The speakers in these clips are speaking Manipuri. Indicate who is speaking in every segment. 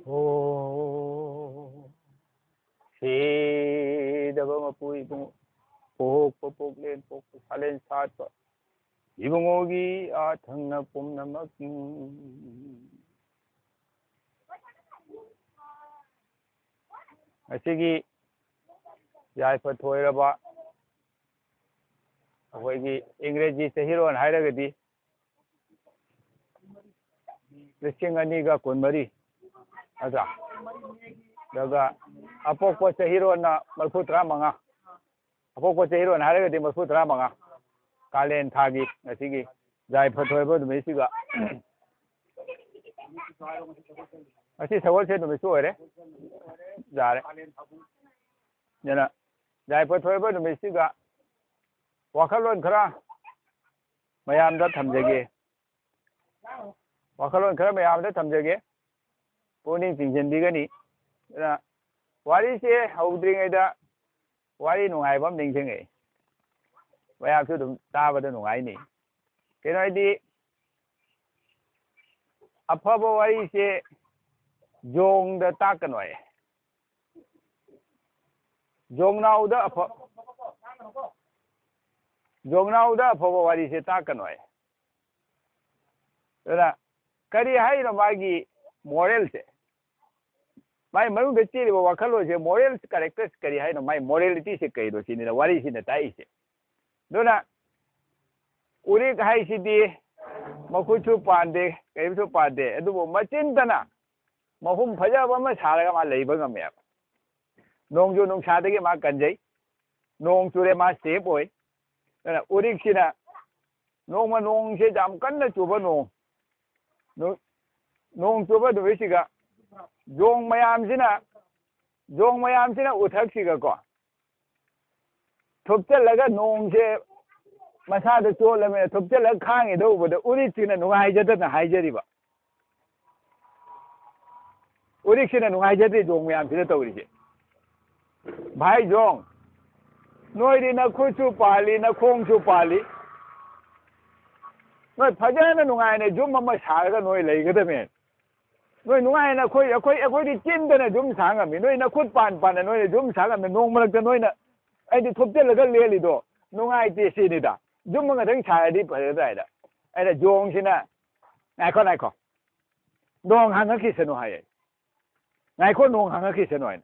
Speaker 1: Oh, Sidaba mapuy kung pupuk len pupuk salen sato. Ibungogi at hang na pum na making. Asigi yai pathoiraba akoigi English se hero an hairagadi listing aniga kunmari ada daga apokpo se hero na malputra manga apokpo se hero an hairagadi malputra manga kalen thagi asigi yai pathoiraba dumisiga asi sagol se dumisu ore jare jana yai pathoiraba dumisiga wakalon khara mayam da thamjage wakalon khara mayam da thamjage puning jingjenbigani na wari se haudringai da wari nungai bam ningjengai mayam su dum tabada nungai ni kenoi di afaba wari se jong da takanoi jongnau da afa jongnau da afaba wari se takanoi na kari hai no magi moral se mai maru de chiri wakalo se moral characters kari hai no mai morality se kai do sini na wari sini tai se dona uri hai si di makuchu pande kai su pande adubo machin dana mahum phajaba ma saraga ma leiba ngam ya nongju nong sadage ma kanjai nong chure ma safe boy dona uri sina nong ma nong se jam kanna chuba nong nong chuba do siga jong mayam sina uthak siga ko thupcha laga nong se masa da chola me thupcha lag khangi do boda uri sina nungai jada na haijari ba uri sina nungai jada jong mayam sina tawri se bhai jong noi ri na khuchu pali na khong chu pali noi phajana nungai ne jum ma saraga noi leigada me noi nungai na khoi di chin da na jum sanga mi noi na khut pan noi jum sanga me nong malak da noi na ai di thupte laga leli do nungai ti sini da jum ma thang chai di pa da da ai da jong sina nai ko nong hang ki seno hai nai ko nong hang ki seno ai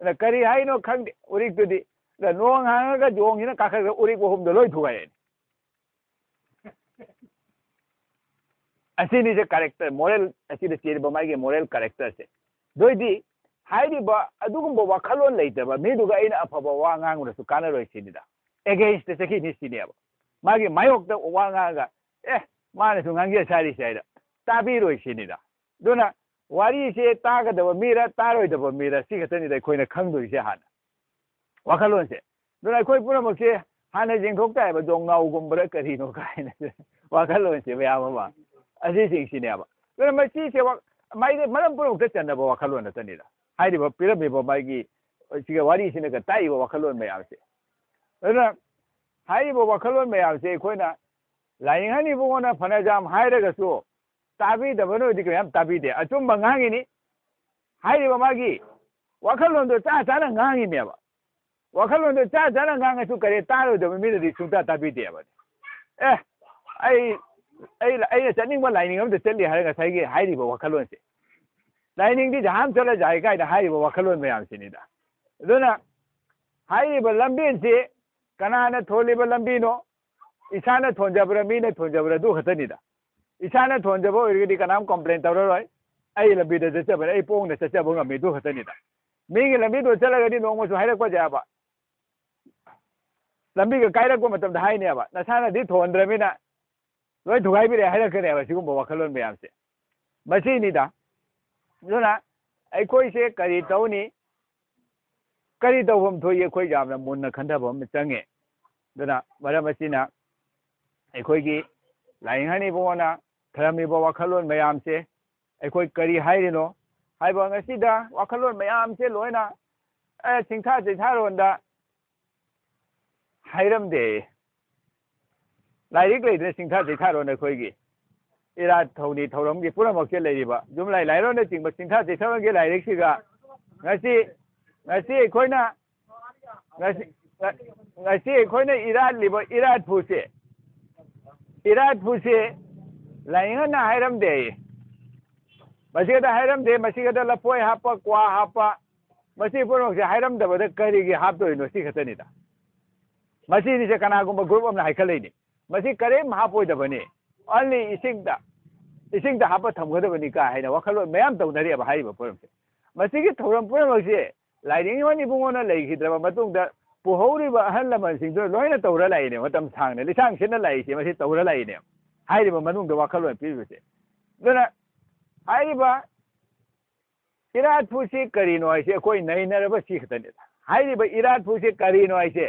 Speaker 1: na kari hai no khang urik tu di da nong hang ga jong sina ka kha urik bo hum do loi thu ai asini je character moral asini chiri ba mai ge moral character se doidi haidi ba adugum ba wakhalon leita ba me duga ina afaba wa ngang su kana roi sinida against the seki ni sinia ba magi mayok da wa nga mane su ngang ge sari sai da tabi roi sinida dona wari se ta ga da ba mira ta roi da ba mira si ga tani da khoina khang doi se hana wakhalon se dona khoi pura mak se hana jing thok tai ba jong nau gum bra kari no kai na wakhalon se ba ma asi sing sineba dona mai si se wa mai de malam pura ta chanda ba wakhalon na tani da haidi ba pira me ba mai gi siga wari sine ka tai ba wakhalon me ase dona haidi ba wakhalon me ase khoina lain hani bu ngona phana jam haida ga so tabi da bano di ka yam tabi de achum ba ngangi ni haidi ba magi wakhalon do cha cha na ngangi me ba wakhalon do cha cha na nganga su kare taro da mi di sunta tabi de ba ai chaning ba lain ngam de chali har ga sai ge haidi ba wakhalon se lining दी जहां चला जाएगा इधर हाई वो वखलों में आम सिनी दा दोना हाई वो लंबी से कना ने थोली वो लंबी नो इशाने थोंजबरा मी ने थोंजबरा दो खतनी दा इशाने थोंजबो इरगी कनाम कंप्लेंट तवरो रोय आई लंबी दे चबरा आई पोंग ने चबो ngam मी दो खतनी दा मी की लंबी दो चला गदी नोंग मसु हाइरक को जाबा लंबी का कायरक को मतलब हाई ने बा नसाना दी थोंद्रमिना लोय धुगाई भी हाइरक करे बा सिगुम वखलों में आम से मसी नी दा दोना अखोई से करी तौनी करी तौबम थोई अखोई जामना मुन्ना खंथबम चंगे दोना मरम असिना अखोई की लाइंगनी बोना थरमी बो वखलोन मयाम से अखोई करी हाइरिनो ꯍꯥꯏꯕ ꯉꯁꯤꯗ ꯋꯥꯈꯜꯂꯣꯟ ꯃꯌꯥꯝꯁꯦ ꯂꯣꯏꯅ ꯆꯤꯡꯊꯥ ꯆꯩꯊꯥꯔꯣꯟꯗ ꯍꯥꯏꯔꯝꯗꯦ ꯂꯥꯏꯔꯤꯛ ꯂꯩꯗꯅ ꯆꯤꯡꯊꯥ ꯆꯩꯊꯥꯔꯣꯟ ꯑꯩꯈꯣꯏꯒꯤ ꯏꯔꯥꯠ ꯊꯧꯅꯤ ꯊꯧꯔꯝꯒꯤ ꯄꯨꯝꯅꯃꯛꯁꯦ ꯂꯩꯔꯤꯕ ꯌꯨꯝꯂꯥꯏ ꯂꯥꯏꯔꯣꯟꯗ ꯆꯤꯡꯕ ꯆꯤꯡꯊꯥ ꯆꯩꯊꯥꯔꯣꯟꯒꯤ ꯂꯥꯏꯔꯤꯛꯁꯤꯒ ꯉꯁꯤ ꯑꯩꯈꯣꯏꯅ ꯏꯔꯥꯠꯂꯤꯕ ꯏꯔꯥꯠꯄꯨꯁꯦ ꯂꯥꯏꯅꯤꯡꯉꯟꯅ ꯍꯥꯏꯔꯝꯗꯦ ꯃꯁꯤꯒꯗ ꯍꯥꯏꯔꯝꯗꯦ ꯃꯁꯤꯒꯗ ꯂꯐꯣꯏ ꯍꯥꯞꯄ ꯀ꯭ꯋꯥ ꯍꯥꯞꯄ ꯃꯁꯤ ꯄꯨꯝꯅꯃꯛꯁꯦ ꯍꯥꯏꯔꯝꯗꯕꯗ ꯀꯔꯤꯒꯤ ꯍꯥꯞꯇꯣꯏꯅꯣ ꯁꯤ ꯈꯛꯇꯅꯤꯗ ꯃꯁꯤꯁꯦ ꯀꯅꯥꯒꯨꯝꯕ ꯒ꯭ꯔꯨꯞ ꯑꯃꯅ ꯍꯥꯏꯈꯠꯂꯛꯏꯅꯤ ꯃꯁꯤ ꯀꯔꯤꯝ ꯍꯥꯞꯄꯣꯏꯗꯕꯅꯤ ꯑꯣꯟꯂꯤ ꯏꯁꯤꯡꯗ ꯍꯥꯞꯄ ꯊꯝꯒꯗꯕꯅꯤ ꯀꯥ ꯍꯥꯏꯅ ꯋꯥꯈꯜꯂꯣꯟ ꯃꯌꯥꯝ ꯇꯧꯅꯔꯤꯑꯕ ꯍꯥꯏꯔꯤꯕ ꯄꯣꯠꯁꯦ ꯃꯁꯤꯒꯤ ꯊꯧꯔꯝ ꯄꯨꯝꯅꯃꯛꯁꯦ ꯂꯥꯏꯅꯤꯡꯉꯣꯟ ꯏꯕꯨꯡꯉꯣꯅ ꯂꯩꯈꯤꯗ꯭ꯔꯕ ꯃꯇꯨꯡꯗ ꯄꯨꯍꯧꯔꯤꯕ ꯑꯍꯜ ꯂꯃꯟꯁꯤꯡꯗꯨꯅ ꯂꯣꯏꯅ ꯇꯧꯔ ꯂꯥꯛꯏꯅꯦ ꯃꯇꯝ ꯁꯥꯡꯅ ꯂꯤꯁꯥꯡ ꯁꯤꯠꯅ ꯂꯥꯛꯏꯁꯦ ꯃꯁꯤ ꯇꯧꯔ ꯂꯥꯛꯏꯅꯦ ꯍꯥꯏꯔꯤꯕ ꯃꯅꯨꯡꯗ ꯋꯥꯈꯜꯂꯣꯟ ꯄꯤꯔꯤꯕꯁꯦ ꯑꯗꯨꯅ ꯍꯥꯏꯔꯤꯕ ꯏꯔꯥꯠꯄꯨꯁꯤ ꯀꯔꯤꯅꯣ ꯍꯥꯏꯁꯦ ꯑꯩꯈꯣꯏ ꯅꯩꯅꯔꯕ ꯁꯤ ꯈꯛꯇꯅꯤꯗ ꯍꯥꯏꯔꯤꯕ ꯏꯔꯥꯠꯄꯨꯁꯤ ꯀꯔꯤꯅꯣ ꯍꯥꯏꯁꯦ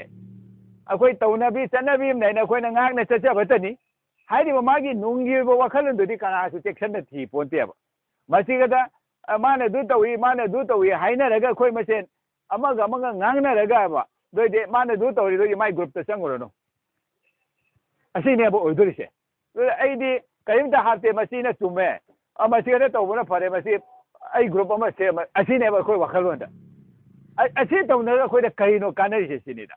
Speaker 1: ꯑꯩꯈꯣꯏ ꯇꯧꯅꯕꯤ ꯆꯠꯅꯕꯤ ꯑꯃ ꯂꯩꯅ ꯑꯩꯈꯣꯏꯅ ꯉꯥꯛꯅ ꯆꯠꯆꯕꯇꯅꯤ ꯍꯥꯏꯔꯤꯕ ꯃꯥꯒꯤ ꯅꯨꯡꯒꯤ ꯑꯣꯏꯕ ꯋꯥꯈꯜꯂꯣꯟꯗꯨꯗꯤ ꯀꯅꯥꯁꯨ ꯆꯦꯛꯁꯤꯟꯅ ꯊꯤ ꯄꯣꯟꯇꯦꯕ ꯃꯁꯤꯒꯗ ꯃꯥꯅ ꯑꯗꯨ ꯇꯧꯏ ꯍꯥꯏꯅꯔꯒ ꯑꯩꯈꯣꯏ ꯃꯁꯦꯟ ꯑꯃꯒ ꯉꯥꯡꯅꯔꯒꯕ ꯑꯗꯨꯏꯗꯤ ꯃꯥꯅ ꯑꯗꯨ ꯇꯧꯔꯤꯗꯨꯒꯤ ꯃꯥꯏ ꯒ꯭ꯔꯨꯞꯇ ꯆꯪꯉꯨꯔꯅꯨ ꯑꯁꯤꯅꯦꯕ ꯑꯣꯏꯗꯣꯔꯤꯁꯦ ꯑꯗꯨꯗ ꯑꯩꯗꯤ ꯀꯔꯤꯝꯇ ꯍꯥꯞꯇꯦ ꯃꯁꯤꯅ ꯆꯨꯝꯃꯦ ꯃꯁꯤꯒꯗ ꯇꯧꯕꯅ ꯐꯔꯦ ꯃꯁꯤ ꯑꯩ ꯒ꯭ꯔꯨꯞ ꯑꯃ ꯁꯦꯝꯕ ꯑꯁꯤꯅꯦꯕ ꯑꯩꯈꯣꯏ ꯋꯥꯈꯜꯂꯣꯟꯗ ꯑꯁꯤ ꯇꯧꯅꯔꯒ ꯑꯩꯈꯣꯏꯗ ꯀꯔꯤꯅꯣ ꯀꯥꯟꯅꯔꯤꯁꯦ ꯁꯤꯅꯤꯗ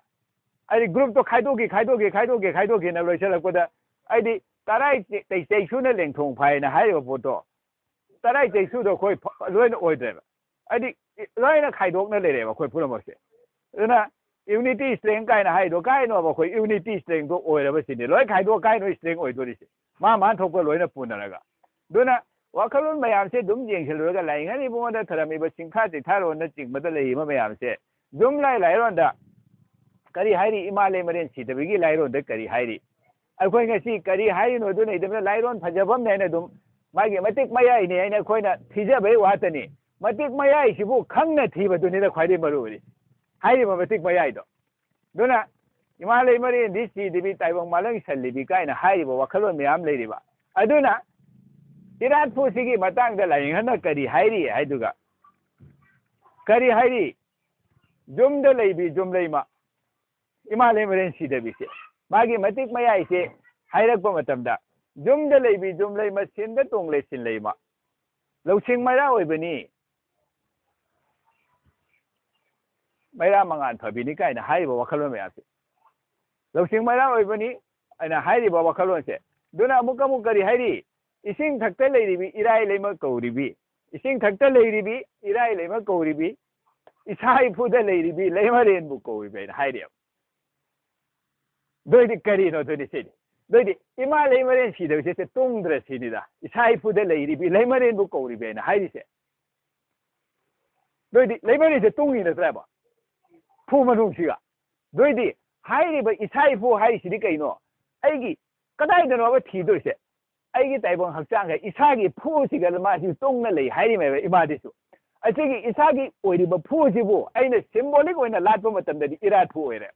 Speaker 1: ꯑꯩꯗꯤ ꯒ꯭ꯔꯨꯞꯇꯣ ꯈꯥꯏꯗꯣꯛꯈꯤꯅ ꯂꯣꯏꯁꯤꯜꯂꯛꯄꯗ ꯑꯩꯗꯤ ꯇꯔꯥꯏ ꯆꯩꯁꯨꯅ ꯂꯦꯡꯊꯣꯡ ꯐꯥꯏꯅ ꯍꯥꯏꯔꯤꯕ ꯄꯣꯠꯇꯣ ꯇꯔꯥꯏ ꯆꯩꯁꯨꯗꯣ ꯑꯩꯈꯣই ꯂꯣꯏꯅ ꯑꯣꯏꯗ꯭ꯔꯦꯕ ꯍꯥꯏꯗꯤ ꯂꯣꯏꯅ ꯈꯥꯏꯗꯣꯛꯅ ꯂꯩꯔꯦꯕ ꯑꯩꯈꯣꯏ ꯄꯨꯝꯅꯃꯛꯁꯦ ꯑꯗꯨꯅ ꯌꯨꯅꯤꯇꯤ ꯏꯁꯇ꯭ꯔꯦꯡ ꯀꯥꯏꯅ ꯍꯥꯏꯗꯣ ꯀꯥꯏꯅꯣꯕ ꯑꯩꯈꯣꯏ ꯌꯨꯅꯤꯇꯤ ꯏꯁꯇ꯭ꯔꯦꯡꯗꯣ ꯑꯣꯏꯔꯕꯁꯤꯅꯤ ꯂꯣꯏ ꯈꯥꯏꯗꯣꯛ ꯀꯥꯏꯅꯣ ꯏꯁꯇ꯭ꯔꯦꯡ ꯑꯣꯏꯗꯣꯔꯤꯁꯦ ꯃꯥ ꯊꯣꯛꯄ ꯂꯣꯏꯅ ꯄꯨꯅꯔꯒ ꯑꯗꯨꯅ ꯋꯥꯈꯜꯂꯣꯟ ꯃꯌꯥꯝꯁꯦ ꯑꯗꯨꯝ ꯌꯦꯡꯁꯤꯜꯂꯨꯔꯒ ꯂꯥꯏꯅꯤꯡꯉꯟ ꯏꯕꯨꯡꯉꯣꯟꯗ ꯊꯔꯝꯃꯤꯕ ꯆꯤꯡꯊꯥ ꯆꯩꯊꯥꯔꯣꯟꯅ ꯆꯤꯡꯕꯗ ꯂꯩꯔꯤꯕ ꯃꯌꯥꯝꯁꯦ ꯌꯨꯝꯂꯥꯏ ꯂꯥꯏꯔꯣꯟꯗ ꯀꯔꯤ ꯍꯥꯏꯔꯤ ꯏꯃꯥ ꯂꯩꯃꯔꯦꯟ ꯁꯤꯗꯕꯒꯤ ꯂꯥꯏꯔꯣꯟꯗ ꯀꯔꯤ ꯍꯥꯏꯔꯤ ꯑꯩꯈꯣꯏ ꯉꯁꯤ ꯀꯔꯤ ꯍꯥꯏꯔꯤꯅꯣ ꯑꯗꯨꯅ ꯏꯗꯕꯅ ꯂꯥꯏꯔꯣꯟ ꯐꯖꯕꯝꯅꯦ ꯍꯥꯏꯅ ꯑꯗꯨꯝ ꯃꯥꯒꯤ ꯃꯇꯤꯛ ꯃꯌꯥꯏꯅꯦ ꯍꯥꯏꯅ ꯑꯩꯈꯣꯏꯅ ꯊꯤꯖꯕꯩ ꯋꯥꯇꯅꯤ ꯃꯇꯤꯛ ꯃꯌꯥꯏꯁꯤꯕꯨ ꯈꯪꯅ ꯊꯤꯕꯗꯨꯅꯤꯅ ꯈ꯭ꯋꯥꯏꯗꯒꯤ ꯃꯔꯨ ꯑꯣꯏꯔꯤ ꯍꯥꯏꯔꯤꯕ ꯃꯇꯤꯛ ꯃꯌꯥꯏꯗꯣ ꯑꯗꯨꯅ ꯏꯃꯥ ꯂꯩꯃꯔꯦꯟꯗꯤ ꯁꯤꯗꯕꯤ ꯇꯥꯏꯕꯪ ꯃꯥꯂꯪ ꯁꯜꯂꯤꯕꯤ ꯀꯥꯏꯅ ꯍꯥꯏꯔꯤꯕ ꯋꯥꯈꯜꯂꯣꯟ ꯃꯌꯥꯝ ꯂꯩꯔꯤꯕ ꯑꯗꯨꯅ ꯏꯔꯥꯠꯄꯨꯁꯤꯒꯤ ꯃꯇꯥꯡꯗ ꯂꯥꯏꯅꯤꯡꯍꯟꯅ ꯀꯔꯤ ꯍꯥꯏꯔꯤ ꯍꯥꯏꯗꯨꯒ ꯀꯔꯤ ꯍꯥꯏꯔꯤ ꯌꯨꯝꯗ ꯂꯩꯕꯤ ꯌꯨꯝꯂꯩꯃ ꯏꯃꯥ ꯂꯩꯃꯔꯦꯟ ꯁꯤꯗꯕꯤꯁꯦ ꯃꯥꯒꯤ ꯃꯇꯤꯛ ꯃꯌꯥꯏꯁꯦ ꯍꯥꯏꯔꯛꯄ ꯃꯇꯝꯗ ꯌꯨꯝꯗ ꯂꯩꯕꯤ ꯌꯨꯝꯂꯩꯃ ꯁꯤꯟꯗ ꯇꯣꯡꯂꯦ ꯁꯤꯟꯂꯩꯃ ꯂꯧꯁꯤꯡ ꯃꯩꯔꯥ ꯑꯣꯏꯕꯅꯤ ꯃꯩꯔꯥ ꯃꯉꯥꯟ ꯐꯕꯤꯅꯤ ꯀꯥꯏꯅ ꯍꯥꯏꯔꯤꯕ ꯋꯥꯈꯜꯂꯣꯟ ꯃꯌꯥꯝꯁꯦ ꯂꯧꯁꯤꯡ ꯃꯩꯔꯥ ꯑꯣꯏꯕꯅꯤ ꯑꯩꯅ ꯍꯥꯏꯔꯤꯕ ꯋꯥꯈꯜꯂꯣꯟꯁꯦ ꯑꯗꯨꯅ ꯑꯃꯨꯛ ꯀꯔꯤ ꯍꯥꯏꯔꯤ ꯏꯁꯤꯡ ꯊꯛꯇ ꯂꯩꯔꯤꯕꯤ ꯏꯔꯥꯏ ꯂꯩꯃ ꯀꯧꯔꯤꯕꯤ ꯏꯁꯤꯡ ꯊꯛꯇ ꯂꯩꯔꯤꯕꯤ ꯏꯔꯥꯏ ꯂꯩꯃ ꯀꯧꯔꯤꯕꯤ ꯏꯁꯥ ꯏꯐꯨꯗ ꯂꯩꯔꯤꯕꯤ ꯂꯩꯃꯔꯦꯟꯕꯨ ꯀꯧꯔꯤꯕꯤ ꯍꯥꯏꯅ ꯍꯥꯏꯔꯤꯕ ꯑꯗꯨꯏꯗꯤ ꯀꯔꯤꯅꯣ ꯑꯗꯨꯗꯤ ꯁꯤꯗꯤ ꯑꯗꯨꯏꯗꯤ ꯏꯃꯥ ꯂꯩꯃꯔꯦꯟ ꯁꯤꯗꯕꯁꯦ ꯇꯣꯡꯗ꯭ꯔ ꯁꯤꯅꯤꯗ ꯏꯁꯥ ꯏꯐꯨꯗ ꯂꯩꯔꯤꯕꯤ ꯂꯩꯃꯔꯦꯟꯕꯨ ꯀꯧꯔꯤꯕꯤ ꯍꯥꯏꯅ ꯍꯥꯏꯔꯤꯁꯦ ꯑꯗꯨꯏꯗꯤ ꯂꯩꯃꯔꯦꯟꯁꯦ ꯇꯨꯡꯉꯤ ꯅꯠꯇ꯭ꯔꯕ ꯐꯨ ꯃꯅꯨꯡꯁꯤꯒ ꯑꯗꯨꯏꯗꯤ ꯍꯥꯏꯔꯤꯕ ꯏꯁꯥ ꯏꯐꯨ ꯍꯥꯏꯔꯤꯁꯤꯗꯤ ꯀꯩꯅꯣ ꯑꯩꯒꯤ ꯀꯗꯥꯏꯗꯅꯣꯕ ꯊꯤꯗꯣꯏꯁꯦ ꯑꯩꯒꯤ ꯇꯥꯏꯕꯪ ꯍꯛꯆꯥꯡꯒ ꯏꯁꯥꯒꯤ ꯐꯨꯁꯤꯒ ꯃꯥꯁꯤ ꯇꯨꯡꯅ ꯂꯩ ꯍꯥꯏꯔꯤꯃꯦꯕ ꯏꯃꯥꯗꯤꯁꯨ ꯑꯁꯤꯒꯤ ꯏꯁꯥꯒꯤ ꯑꯣꯏꯔꯤꯕ ꯐꯨꯁꯤꯕꯨ ꯑꯩꯅ ꯁꯤꯝꯕꯣꯂꯤꯛ ꯑꯣꯏꯅ ꯂꯥꯠꯄ ꯃꯇꯝꯗꯗꯤ ꯏꯔꯥꯠꯄꯨ ꯑꯣꯏꯔꯦ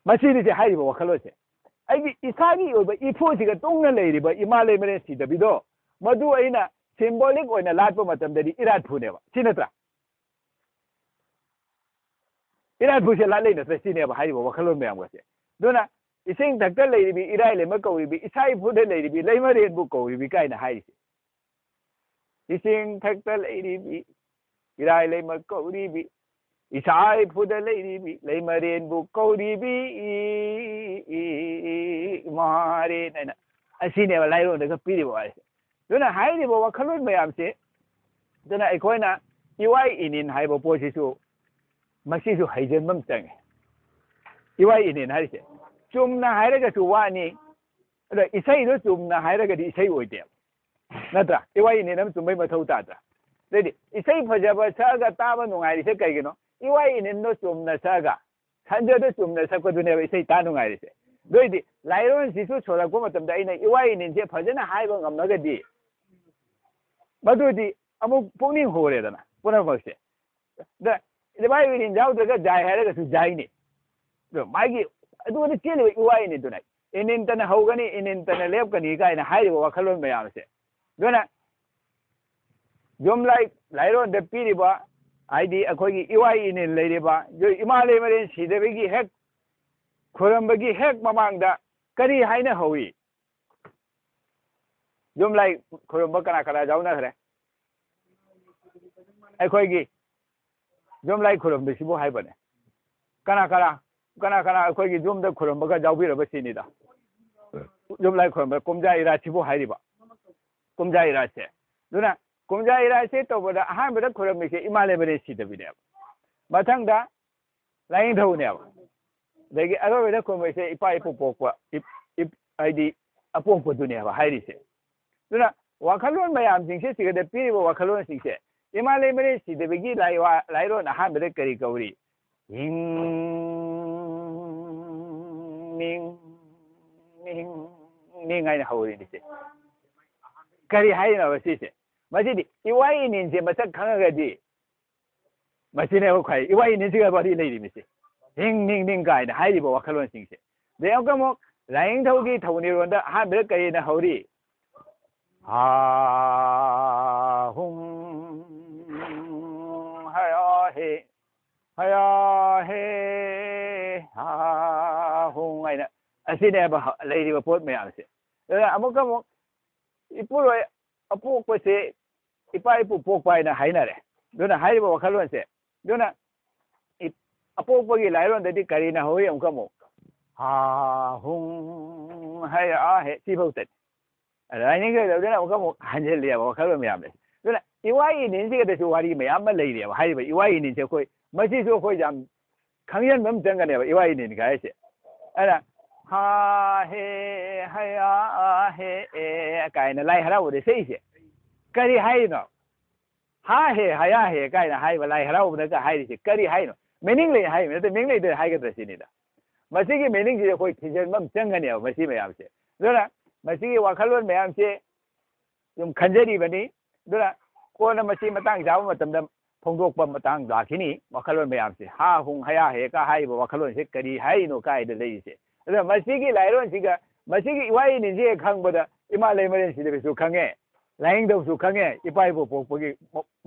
Speaker 1: ꯃꯁꯤꯗꯤꯁꯦ ꯍꯥꯏꯔꯤꯕ ꯋꯥꯈꯜꯂꯣꯟꯁꯦ ꯑꯩꯒꯤ ꯏꯁꯥꯒꯤ ꯑꯣꯏꯕ ꯏꯐꯨꯁꯤꯒ ꯇꯨꯡꯅ ꯂꯩꯔꯤꯕ ꯏꯃꯥ ꯂꯩꯃꯔꯦꯟ ꯁꯤꯗꯕꯤꯗꯣ ꯃꯗꯨ ꯑꯩꯅ ꯁꯤꯝꯕꯣꯂꯤꯛ ꯑꯣꯏꯅ ꯂꯥꯠꯄ ꯃꯇꯝꯗꯗꯤ ꯏꯔꯥꯠꯄꯨꯅꯦꯕ ꯁꯤ ꯅꯠꯇ꯭ꯔꯥ ꯏꯔꯥꯠꯄꯨꯁꯦ ꯂꯥꯠꯂꯩ ꯅꯠꯇ꯭ꯔꯥ ꯁꯤꯅꯦꯕ ꯍꯥꯏꯔꯤꯕ ꯋꯥꯈꯜꯂꯣꯟ ꯃꯌꯥꯝꯒꯁꯦ ꯑꯗꯨꯅ ꯏꯁꯤꯡ ꯊꯛꯇ ꯂꯩꯔꯤꯕꯤ ꯏꯔꯥꯏ ꯂꯩꯃ ꯀꯧꯔꯤꯕꯤ ꯏꯁꯥ ꯏꯐꯨꯗ ꯂꯩꯔꯤꯕꯤ ꯂꯩꯃꯔꯦꯟꯕꯨ ꯀꯧꯔꯤꯕꯤ ꯀꯥꯏꯅ ꯍꯥꯏꯔꯤꯁꯦ ꯏꯁꯤꯡ ꯊꯛꯇ ꯂꯩꯔꯤꯕꯤ ꯏꯔꯥꯏ ꯂꯩꯃ ꯀꯧꯔꯤꯕꯤ ꯏꯁꯥ ꯏꯐꯨꯗ ꯂꯩꯔꯤꯕꯤ ꯂꯩꯃꯔꯦꯟꯕꯨ ꯀꯧꯔꯤꯕꯤ ꯏꯃꯥꯔꯦꯟ ꯍꯥꯏꯅ ꯑꯁꯤꯅꯦꯕ ꯂꯥꯏꯔꯣꯟꯗꯒ ꯄꯤꯔꯤꯕ ꯋꯥꯔꯤꯁꯦ ꯑꯗꯨꯅ ꯍꯥꯏꯔꯤꯕ ꯋꯥꯈꯜꯂꯣꯟ ꯃꯌꯥꯝꯁꯦ ꯑꯗꯨꯅ ꯑꯩꯈꯣꯏꯅ ꯏꯋꯥꯏ ꯏꯅꯤꯟ ꯍꯥꯏꯕ ꯄꯣꯠꯁꯤꯁꯨ ꯃꯁꯤꯁꯨ ꯍꯩꯖꯤꯟꯕ ꯑꯃ ꯆꯪꯉꯦ ꯏꯋꯥꯏ ꯏꯅꯤꯟ ꯍꯥꯏꯔꯤꯁꯦ ꯆꯨꯝꯅ ꯍꯥꯏꯔꯒꯁꯨ ꯋꯥꯅꯤ ꯑꯗ ꯏꯁꯩꯗꯣ ꯆꯨꯝꯅ ꯍꯥꯏꯔꯒꯗꯤ ꯏꯁꯩ ꯑꯣꯏꯗꯦꯕ ꯅꯠꯇ꯭ꯔꯥ ꯏꯋꯥꯏ ꯏꯅꯤꯟ ꯑꯃ ꯆꯨꯝꯕꯩ ꯃꯊꯧ ꯇꯥꯗ꯭ꯔꯥ ꯑꯗꯩꯗꯤ ꯏꯁꯩ ꯐꯖꯕ ꯁꯛꯑꯒ ꯇꯥꯕ ꯅꯨꯡꯉꯥꯏꯔꯤꯁꯦ ꯀꯩꯒꯤꯅꯣ ꯏꯋꯥꯏ ꯏꯅꯤꯟꯗꯣ ꯆꯨꯝꯅ ꯁꯛꯑꯒ ꯁꯟꯖꯗꯣ ꯆꯨꯝꯅ ꯁꯛꯄꯗꯨꯅꯦꯕ ꯏꯁꯩ ꯇꯥ ꯅꯨꯡꯉꯥꯏꯔꯤꯁꯦ ꯑꯗꯨꯏꯗꯤ ꯂꯥꯏꯔꯣꯟꯁꯤꯁꯨ ꯁꯣꯜꯂꯛꯄ ꯃꯇꯝꯗ ꯑꯩꯅ ꯏꯋꯥꯏ ꯏꯅꯤꯟꯁꯦ ꯐꯖꯅ ꯍꯥꯏꯕ ꯉꯝꯂꯒꯗꯤ ꯃꯗꯨꯗꯤ ꯑꯃꯨꯛ ꯄꯨꯛꯅꯤꯡ ꯍꯣꯔꯦꯗꯅ ꯄꯨꯝꯅꯃꯛꯁꯦ ꯑꯗ ꯏꯋꯥꯏ ꯏꯅꯤꯟ ꯌꯥꯎꯗ꯭ꯔꯒ ꯖꯥꯏ ꯍꯥꯏꯔꯒꯁꯨ ꯖꯥꯏꯅꯤ ꯑꯗꯣ ꯃꯥꯒꯤ ꯑꯗꯨꯒ ꯆꯦꯜꯂꯤꯕ ꯏꯋꯥꯏ ꯏꯅꯤꯟꯗꯨꯅ ꯏꯅꯤꯟꯇꯅ ꯍꯧꯒꯅꯤ ꯏꯅꯤꯟꯇꯅ ꯂꯦꯞꯀꯅꯤ ꯀꯥꯏꯅ ꯍꯥꯏꯔꯤꯕ ꯋꯥꯈꯜꯂꯣꯟ ꯃꯌꯥꯝꯁꯦ ꯑꯗꯨꯅ ꯌꯨꯝꯂꯥꯏ ꯂꯥꯏꯔꯣꯟꯗ ꯄꯤꯔꯤꯕ ꯍꯥꯏꯗꯤ ꯑꯩꯈꯣꯏꯒꯤ ꯏꯋꯥꯏ ꯏꯅꯤꯟ ꯂꯩꯔꯤꯕ ꯏꯃꯥ ꯂꯩꯃꯔꯦꯟ ꯁꯤꯗꯕꯒꯤ ꯍꯦꯛ ꯈꯨꯔꯝꯕꯒꯤ ꯍꯦꯛ ꯃꯃꯥꯡꯗ ꯀꯔꯤ ꯍꯥꯏꯅ ꯍꯧꯏ ꯌꯨꯝꯂꯥꯏ ꯈꯨꯔꯝꯕ ꯀꯅꯥ ꯀꯅꯥ ꯌꯥꯎꯅꯈ꯭ꯔꯦ ꯑꯩꯈꯣꯏꯒꯤ ꯌꯨꯝꯂꯥꯏ ꯈꯨꯔꯝꯕꯁꯤꯕꯨ ꯍꯥꯏꯕꯅꯦ ꯀꯅꯥ ꯀꯅꯥ ꯑꯩꯈꯣꯏꯒꯤ ꯌꯨꯝꯗ ꯈꯨꯔꯝꯕꯒ ꯌꯥꯎꯕꯤꯔꯕ ꯁꯤꯅꯤꯗ ꯌꯨꯝꯂꯥꯏ ꯈꯨꯔꯝꯕ ꯀꯨꯝꯖꯥ ꯏꯔꯥꯠꯁꯤꯕꯨ ꯍꯥꯏꯔꯤꯕ ꯀꯨꯝꯖꯥ ꯏꯔꯥꯠꯁꯦ ꯑꯗꯨꯅ ꯀꯨꯝꯖꯥ ꯏꯔꯥꯠꯁꯦ ꯇꯧꯕꯗ ꯑꯍꯥꯟꯕꯗ ꯈꯨꯔꯝꯃꯤꯁꯦ ꯏꯃꯥ ꯂꯩꯃꯔꯦꯟ ꯁꯤꯗꯕꯤꯅꯦꯕ ꯃꯊꯪꯗ ꯂꯥꯏꯅꯤꯡꯊꯧꯅꯦꯕ ꯑꯗꯒꯤ ꯑꯔꯣꯏꯕꯗ ꯈꯨꯔꯝꯃꯤꯁꯦ ꯏꯄꯥ ꯏꯄꯨ ꯄꯣꯛꯄ ꯍꯥꯏꯗꯤ ꯑꯄꯣꯛꯄꯗꯨꯅꯦꯕ ꯍꯥꯏꯔꯤꯁꯦ ꯑꯗꯨꯅ ꯋꯥꯈꯜꯂꯣꯟ ꯃꯌꯥꯝꯁꯤꯡꯁꯦ ꯁꯤꯒꯗ ꯄꯤꯔꯤꯕ ꯋꯥꯈꯜꯂꯣꯟꯁꯤꯡꯁꯦ ꯏꯃꯥ ꯂꯩꯃꯔꯦꯟ ꯁꯤꯗꯕꯒꯤ ꯂꯥꯏꯔꯣꯟ ꯑꯍꯥꯟꯕꯗ ꯀꯔꯤ ꯀꯧꯔꯤ ꯍꯤꯡ ꯅꯤꯡ ꯍꯥꯏꯅ ꯍꯧꯔꯤꯅꯤꯁꯦ ꯀꯔꯤ ꯍꯥꯏꯅꯣꯕ ꯁꯤꯁꯦ ꯃꯁꯤꯗꯤ ꯏꯋꯥꯏ ꯏꯅꯤꯟꯁꯦ ꯃꯁꯛ ꯈꯪꯉꯒꯗꯤ ꯃꯁꯤꯅꯦꯕ ꯈ꯭ꯋꯥꯏ ꯏꯋꯥꯏ ꯏꯅꯤꯟꯁꯤꯒ ꯋꯥꯔꯤ ꯂꯩꯔꯤꯃꯤꯁꯦ ꯍꯤꯡ ꯅꯤꯡ ꯀꯥꯏꯅ ꯍꯥꯏꯔꯤꯕ ꯋꯥꯈꯜꯂꯣꯟꯁꯤꯡꯁꯦ ꯑꯗꯩ ꯑꯃꯨꯛ ꯂꯥꯏꯅꯤꯡꯊꯧꯒꯤ ꯊꯧꯅꯤꯔꯣꯟꯗ ꯑꯍꯥꯟꯕꯗ ꯀꯔꯤꯅ ꯍꯧꯔꯤ ꯍꯥ ꯍꯨꯡ ꯍꯌꯥ ꯍꯦ ꯍꯥ ꯍꯨꯡ ꯍꯥꯏꯅ ꯑꯁꯤꯅꯦꯕ ꯂꯩꯔꯤꯕ ꯄꯣꯠ ꯃꯌꯥꯝꯁꯦ ꯑꯗꯨꯅ ꯑꯃꯨꯛ ꯏꯄꯨꯔꯣꯏ ꯑꯄꯣꯛꯄꯁꯦ ꯏꯄꯥ ꯏꯄꯨ ꯄꯣꯛꯄ ꯍꯥꯏꯅ ꯍꯥꯏꯅꯔꯦ ꯑꯗꯨꯅ ꯍꯥꯏꯔꯤꯕ ꯋꯥꯈꯜꯂꯣꯟꯁꯦ ꯑꯗꯨꯅ ꯑꯄꯣꯛꯄꯒꯤ ꯂꯥꯏꯔꯣꯟꯗꯗꯤ ꯀꯔꯤꯅ ꯍꯧꯏ ꯑꯃꯨꯛ ꯍꯥ ꯍꯨꯡ ꯍꯌꯥ ꯍꯦ ꯁꯤꯐꯧꯇꯅꯤ ꯂꯥꯏꯅꯤꯡꯊꯧꯗꯅ ꯑꯃꯨꯛ ꯍꯟꯖꯤꯜꯂꯦꯕ ꯋꯥꯈꯜꯂꯣꯟ ꯃꯌꯥꯝꯁꯦ ꯑꯗꯨꯅ ꯏꯋꯥꯏ ꯏꯅꯤꯟꯁꯤꯒꯗꯁꯨ ꯋꯥꯔꯤ ꯃꯌꯥꯝ ꯑꯃ ꯂꯩꯔꯦꯕ ꯍꯥꯏꯔꯤꯕ ꯏꯋꯥꯏ ꯏꯅꯤꯟꯁꯦ ꯑꯩꯈꯣꯏ ꯃꯁꯤꯁꯨ ꯑꯩꯈꯣꯏ ꯌꯥꯝ ꯈꯪꯖꯤꯟꯕ ꯑꯃ ꯆꯪꯒꯅꯦꯕ ꯏꯋꯥꯏ ꯏꯅꯤꯟ ꯍꯥꯏꯁꯦ ꯑꯗꯨꯅ ꯍꯥ ꯍꯦ ꯍꯌꯥ ꯍꯦ ꯀꯥꯏꯅ ꯂꯥꯏ ꯍꯔꯥꯎꯕꯗ ꯁꯛꯏꯁꯦ ꯀꯔꯤ ꯍꯥꯏꯔꯤꯅꯣ ꯍꯥ ꯍꯦ ꯍꯌꯥ ꯍꯦ ꯀꯥꯏꯅ ꯍꯥꯏꯕ ꯂꯥꯏ ꯍꯔꯥꯎꯕꯗꯒ ꯍꯥꯏꯔꯤꯁꯦ ꯀꯔꯤ ꯍꯥꯏꯅꯣ ꯃꯤꯅꯤꯡ ꯂꯩ ꯍꯥꯏꯕ ꯅꯠꯇꯦ ꯃꯤꯅꯤꯡ ꯂꯩꯇ꯭ꯔꯦ ꯍꯥꯏꯒꯗ꯭ꯔꯥ ꯁꯤꯅꯤꯗ ꯃꯁꯤꯒꯤ ꯃꯤꯅꯤꯡꯁꯤꯗ ꯑꯩꯈꯣꯏ ꯊꯤꯖꯤꯟꯕ ꯑꯃ ꯆꯪꯒꯅꯦꯕ ꯃꯁꯤ ꯃꯌꯥꯝꯁꯦ ꯑꯗꯨꯅ ꯃꯁꯤꯒꯤ ꯋꯥꯈꯜꯂꯣꯟ ꯃꯌꯥꯝꯁꯦ ꯁꯨꯝ ꯈꯟꯖꯔꯤꯕꯅꯤ ꯑꯗꯨꯅ ꯀꯣꯟꯅ ꯃꯁꯤ ꯃꯇꯥꯡ ꯆꯥꯕ ꯃꯇꯝꯗ ꯐꯣꯡꯗꯣꯛꯄ ꯃꯇꯥꯡ ꯂꯥꯛꯈꯤꯅꯤ ꯋꯥꯈꯜꯂꯣꯟ ꯃꯌꯥꯝꯁꯦ ꯍꯥ ꯍꯨꯡ ꯍꯌꯥ ꯍꯦꯀ ꯍꯥꯏꯔꯤꯕ ꯋꯥꯈꯜꯂꯣꯟꯁꯦ ꯀꯔꯤ ꯍꯥꯏꯔꯤꯅꯣ ꯀꯥꯏꯗ ꯂꯩꯔꯤꯁꯦ ꯑꯗꯨꯅ ꯃꯁꯤꯒꯤ ꯂꯥꯏꯔꯣꯟꯁꯤꯒ ꯃꯁꯤꯒꯤ ꯏꯋꯥꯏ ꯏꯅꯤꯟꯁꯤꯒ ꯈꯪꯕꯗ ꯏꯃꯥ ꯂꯩꯃꯔꯦꯟ ꯁꯤꯗꯕꯁꯨ ꯈꯪꯉꯦ ꯂꯥꯏꯅꯤꯡꯊꯧꯁꯨ ꯈꯪꯉꯦ ꯏꯄꯥ ꯏꯄꯨ ꯄꯣꯛꯄꯒꯤ